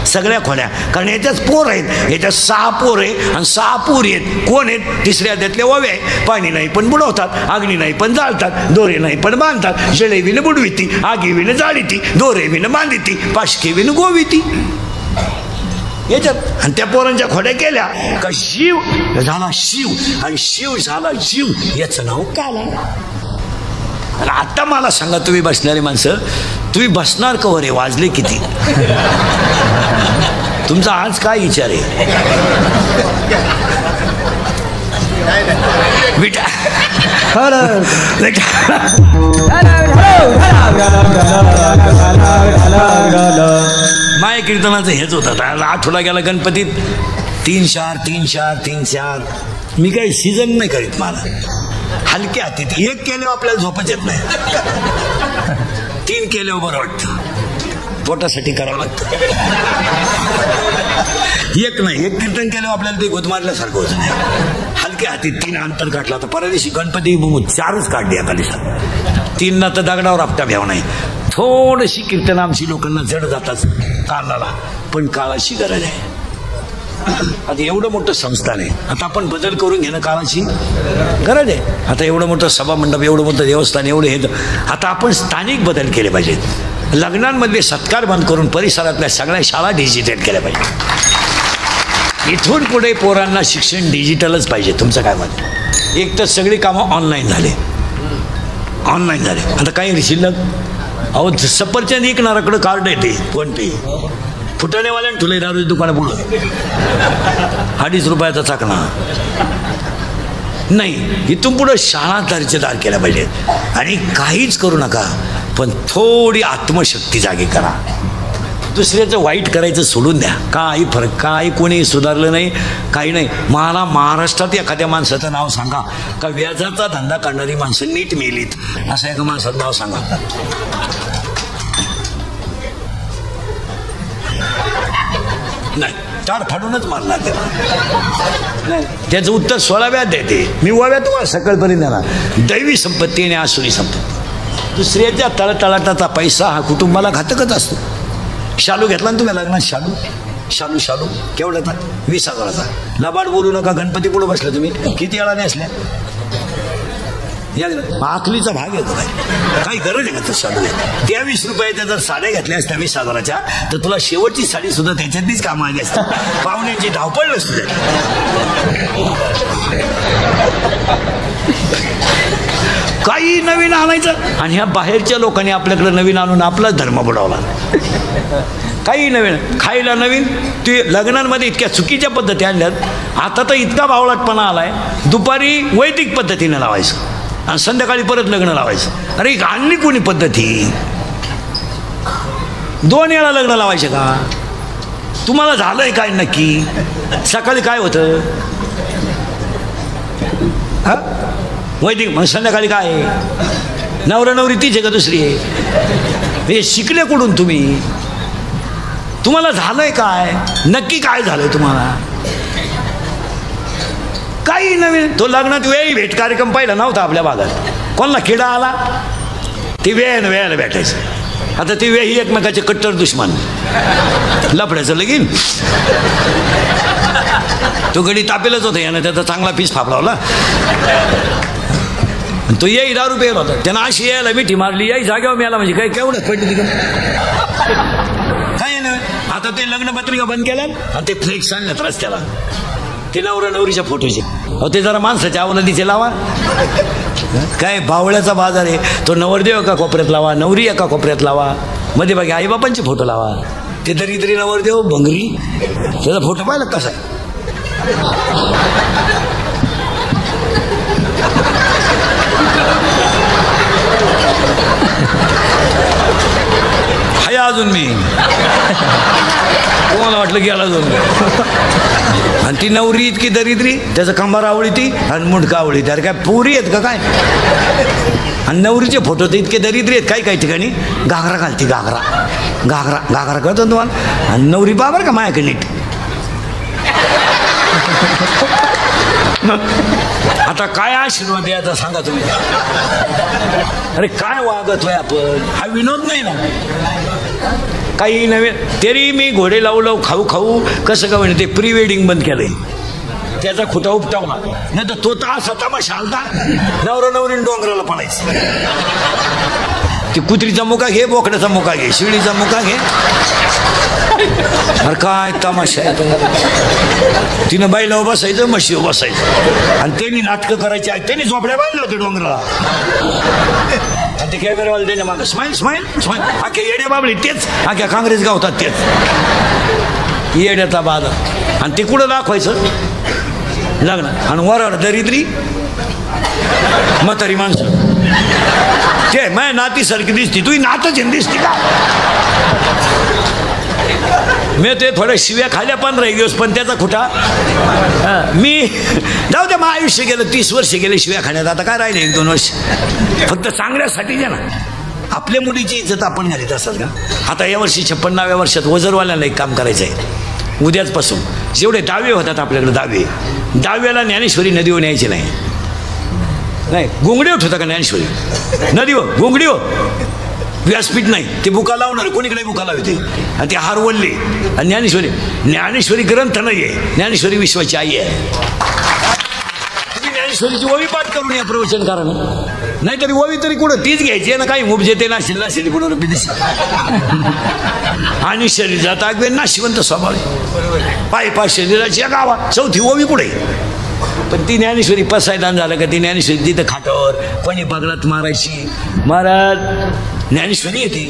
सगळ्या खोड्या. कारण याच्याच पोर आहेत, याच्यात 6 पोर आहे आणि 6 पोरी आहेत. कोण आहेत? तिसऱ्या त्यातले ओवे आहे. पाणी नाही पण बुडवतात, अग्नी नाही पण जाळतात, दोरे नाही पण बांधतात. जळेविन बुडविती, आगीविन जाळीती, दोरेविन बांधिती, पाशकेविन गोविती. याच्यात. आणि त्या पोरांच्या खोड्या केल्या का शिव झाला शिव आणि शिव झाला जीव, याचं नाव काला. आणि आता मला सांगा, तुम्ही बसणारी माणसं, तुम्ही बसणार का रे? वाजले किती? तुमचा आज काय विचार आहे? माय कीर्तनाचं हेच होतं. आठवडा गेला गणपतीत 3-4. मी काही सीझन नाही करीत. मला हलक्या हाती 1 केल्यावर आपल्याला झोपच येत नाही. 3 केल्यावर बरं वाटतं. पोटासाठी करावं लागतं. 1 नाही, 1 कीर्तन केल्यावर आपल्याला ते गोद मारल्यासारखं होत नाही. हलक्या हाती 3 अंतर काढला. तर परवा दिवशी गणपती 4च काढली एका दिवसात. 3 तर दगडावर आपटा भ्याव नाही. थोडीशी कीर्तन आमची लोकांना जड जातात काळाला, पण काळाची गरज आहे. आता एवढं मोठं संस्थान आहे, आता आपण बदल करून घेणं काळाची गरज आहे. आता एवढं मोठं सभामंडप, एवढं मोठं देवस्थान, एवढं हे, आता आपण स्थानिक बदल केले पाहिजेत. लग्नांमधले सत्कार बंद करून परिसरातल्या सगळ्या शाळा डिजिटल केल्या पाहिजे. इथून पुढे पोरांना शिक्षण डिजिटलच पाहिजे. तुमचं काय मत? एक तर सगळी कामं ऑनलाईन झाले. आता काही शिल्लक, अहो सफरचंद विकणाराकडे कार्ड येते, फोन पे. फुटाणेवाल्याने ठुले दारू दुकानं पुढं 2.5 रुपयाचा चाकणा नाही. इथून पुढं शाळा दर्जेदार केल्या पाहिजेत. आणि काहीच करू नका, पण थोडी आत्मशक्ती जागी करा. दुसऱ्याचं वाईट करायचं सोडून द्या. काही फरक, काही कोणी सुधारलं नाही, काही नाही. मला महाराष्ट्रात एखाद्या माणसाचं नाव सांगा का व्याजाचा धंदा करणारी माणसं नीट मेलीत, असं एका माणसाचं नाव सांगा. नाही, 4 फाडूनच मारणार त्याला. त्याचं उत्तर 16व्यात देते. मी 8व्या तुम्हाला सकळपर्यंत देणार. दैवी संपत्ती आणि आसुरी संपत्ती. दुसऱ्याच्या तळतळाटाचा पैसा हा कुटुंबाला घातकच असतो. शालू घेतला ना तुम्ही लग्नात, शालू केवढ्याचा? 20,000चा. लबाड बोलू नका. गणपती पुढे बसला तुम्ही, किती वेळा असल्या? आखलीचा भाग येतो. काही गरज आहे का? तर शालू त्या 20 रुपयाच्या जर साड्या घेतल्या असत्या 20,000च्या, तर तुला शेवटची साडी सुद्धा त्याच्यातलीच काम आली असते. पाहुण्यांची धावपळ नसते. काही नवीन आणायचं. आणि ह्या बाहेरच्या लोकांनी आपल्याकडे नवीन आणून आपलाच धर्म बुडवला. काही नवीन खायला नवीन. ते लग्नांमध्ये इतक्या चुकीच्या पद्धती आणल्यात. आता तर इतका बावळटपणा आलाय, दुपारी वैदिक पद्धतीने लावायचं आणि संध्याकाळी परत लग्न लावायचं. अरे आणली कोणी पद्धती? 2 वेळा लग्न लावायचे का? तुम्हाला झालंय काय नक्की? सकाळी काय होतं? वैदिक, मग संध्याकाळी काय? नवरा नवरी तीच आहे का दुसरी आहे? हे शिकले कुठून तुम्ही? तुम्हाला झालंय काय? नक्की काय झालंय तुम्हाला? काही नवीन. तो लग्नात वेळी भेट कार्यक्रम पाहिला नव्हता आपल्या भागात. कोणाला किडा आला? ती वेळाला भेटायचं. आता ती वेळ ही एकमेकाचे कट्टर दुश्मन. लफड्याचं लगीन. तो गडी तापेलच होता यानं त्याचा चांगला पीस फापलावला. तो याही दारू पेला होता. त्यानं अशी यायला मिठी मारली, याही जागेवर मिळाला म्हणजे काय केवढंच पडली तिकडे काय नाही. आता ते लग्न पत्रिका बंद केल्या आणि ते फ्लेक्स आणल्यात रस्त्याला ते नवरा नवरीच्या फोटोचे. अहो ते जरा माणसाच्या अवलंबीचे लावा. काय बावळ्याचा बाजार आहे. तो नवरदेव एका कोपऱ्यात लावा, नवरी एका कोपऱ्यात लावा, मध्ये बाकी आईबापांचे फोटो लावा. ते दरिद्री नवरदेव भंगरी त्याचा फोटो पाहिला कसा आहे. हाय अजून मी कोणाला वाटलं गेला अजून. आणि ती नवरी इतकी दरिद्री, त्याचं कंबार आवळी ती आणि मुंडका आवळी. त्याला काय पोरी आहेत का काय. आणि नवरीचे फोटो तर इतके दरिद्री आहेत काही काही ठिकाणी. घागरा घालती, घागरा घागरा घागरा करतो तुम्हाला. आणि नवरी बाबर का मायाकडे नीट. आता काय आशीर्वाद द्यायचा सांगा तुम्ही. अरे काय वागतोय आपण. हा विनोद नाही ना. काही नवीन तरी मी घोडे लावू लावू खाऊ खाऊ कसं का म्हणजे ते प्री वेडिंग बंद केलंय. त्याचा खुटा उपटावला नाही तर तो तास होता मग शालता नवरा नवरीन डोंगराला पडायचं. ती कुत्रीचा मुका घे, बोकड्याचा मुका घे, शिळीचा मुका घे. अरे काय तमाशा आहे. तिनं बाईला बसायचं, म्हशीवर बसायचं. आणि त्यांनी नाटकं करायची. त्यांनी झोपड्या बांधल्या होते डोंगराला. आणि ते कॅमेरावाले त्याच्या मागं स्माईल स्माईल स्माईल. अख्या येड्या बाबळी तेच, अख्या काँग्रेस गावतात तेच येड्याचा बाजार. आणि ते कुठं दाखवायचं लग्न. आणि वराड दरिद्री म्हातारी माणसं. ते माझ्या नातीसारखी दिसती, तुही नातच दिसती का. मी ते थोड्या शिव्या खाल्या 15 दिवस, पण त्याचा खुटा मी जाऊ द्या. मग आयुष्य गेलं, 30 वर्ष गेले शिव्या खाण्यात. आता काय राहिले 1-2 वर्ष फक्त चांगल्यासाठी द्या ना. आपल्या मुलीची इज्जत आपण घालीत असाल का. आता यावर्षी 56व्या वर्षात वजरवाल्याला एक काम करायचं आहे. उद्याचपासून जेवढे दावे होतात आपल्याकडे दाव्याला ज्ञानेश्वरी नदीवर न्यायची नाही. गोंगडीवर ठेवता का ज्ञानेश्वरी नदीवर. गोंगडीवर व्यासपीठ नाही. ते बुका लावणार कोणीकडे बुका लावते. आणि ते हार वळले. आणि ज्ञानेश्वरी ग्रंथ नाही आहे. ज्ञानेश्वरी विश्वाची आई आहे. तुम्ही ज्ञानेश्वरीची ओवी पाठ करून या प्रवचनकारानं. नाहीतरी ओवी तरी कुठं तीच घ्यायची आहे ना. काही उपजेते नाशिल नाशिल कुठं बिदेशी. आणि शरीरात आगवे नाशिवंत स्वभाव पाय पाय शरीराची या गावात चौथी ओवी कुठे. पण ती ज्ञानेश्वरी पसायदान झालं का ती ज्ञानेश्वरी तिथं खाटावर कोणी बगलात मारायची. महाराज ज्ञानेश्वरी येते.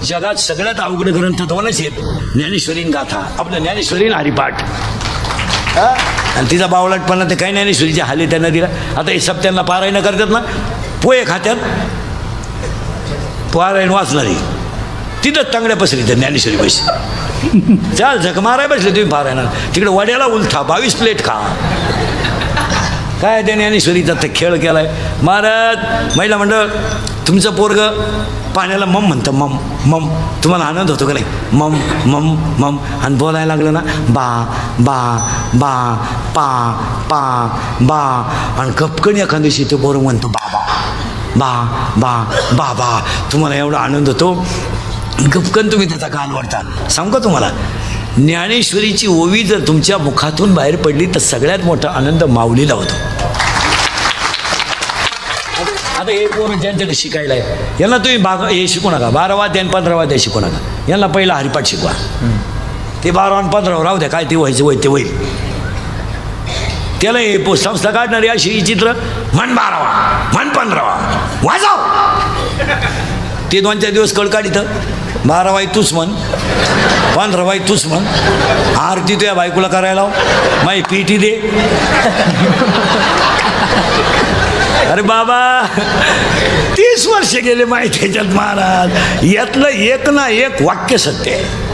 जगात सगळ्यात अवघड ग्रंथ दोनच आहेत, ज्ञानेश्वरीन गाथा. आपलं ज्ञानेश्वरीन हरिपाठ. आणि तिचा बावळटपणा ते काही ज्ञानेश्वरीच्या हाली त्यांना दिला. आता हे सप्त्यांना पारायण करतात ना, पोहे खात्यात पारायण वाचणारी तिथंच तांगड्या पसरी तर ज्ञानेश्वरी पैसे चाल झक माराय बसले तुम्ही पारायणात. तिकडे वड्याला उलथा 22 प्लेट खा. काय त्या ज्ञानेश्वरीचा तर खेळ केलाय. महाराज महिला मंडळ तुमचं पोरग पाण्याला मम म्हणतं. मम मम. तुम्हाला आनंद होतो का नाही. मम मम मम. आणि बोलायला लागलं ना बा बा बा पा पा बा. आणि कपकणी एखाद दिवशी ते पोरं म्हणतो बाबा बा बा बाबा. तुम्हाला एवढा आनंद होतो. गपकन तुम्ही त्याचा कान वाढता. सांगू का तुम्हाला, ज्ञानेश्वरीची ओवी जर तुमच्या मुखातून बाहेर पडली तर सगळ्यात मोठा आनंद माऊलीला होतो. आता हे पोरं ज्यांच्याकडे शिकायला आहे यांना तुम्ही हे शिकू नका. 12वा आणि 15वा ते शिकू नका. यांना पहिला हरिपाठ शिकवा. ते 12 आणि 15 राहू द्या. काय ते व्हायचं होईल ते होईल. त्याला हे संस्था काढणारी अशी चित्र म्हण 12वा म्हण 15वा वाजव. ते 2-4 दिवस कळकाढीत 12वाई तूच म्हण 15वाई तूच म्हण. आरती तुझ्या बायकोला करायला माही पीठी दे. अरे बाबा 30 वर्ष गेले माहिती त्याच्यात महाराज. यातलं एक ना एक वाक्य सत्य आहे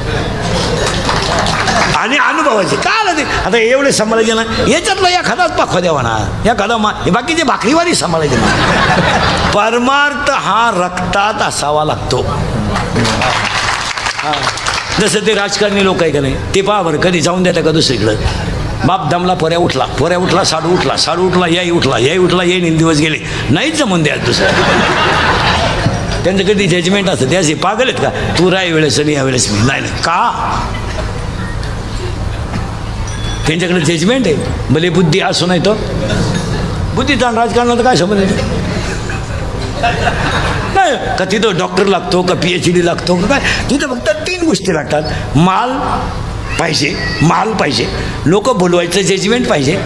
आणि अनुभवाचे का आलं ते. आता एवढे सांभाळायचे ना, याच्यातला एखादाच पाखवा द्यावा ना. एखादा बाकीचे भाकरीवारी सांभाळायचे ना. परमार्थ हा रक्तात असावा लागतो. जसं ते राजकारणी लोक आहे का नाही, ते पहा बरं कधी जाऊन द्या का दुसरीकडं. बाप दमला पोऱ्या उठला साडू उठला याही उठला येईन दिवस गेले नाहीच जमून द्या दुसरं. त्यांचं कधी जजमेंट असतं. ते असे पागल आहेत का, तू राय वेळेस आणि या वेळेस मी नाही का. त्यांच्याकडे जजमेंट आहे. भले बुद्धी असो नाही तो बुद्धीचा राजकारणात काय संबंध आहे? नाही का तिथं डॉक्टर लागतो का PhD लागतो का काय? तिथं फक्त 3 गोष्टी लागतात. माल पाहिजे, लोक बोलवायचं जजमेंट पाहिजे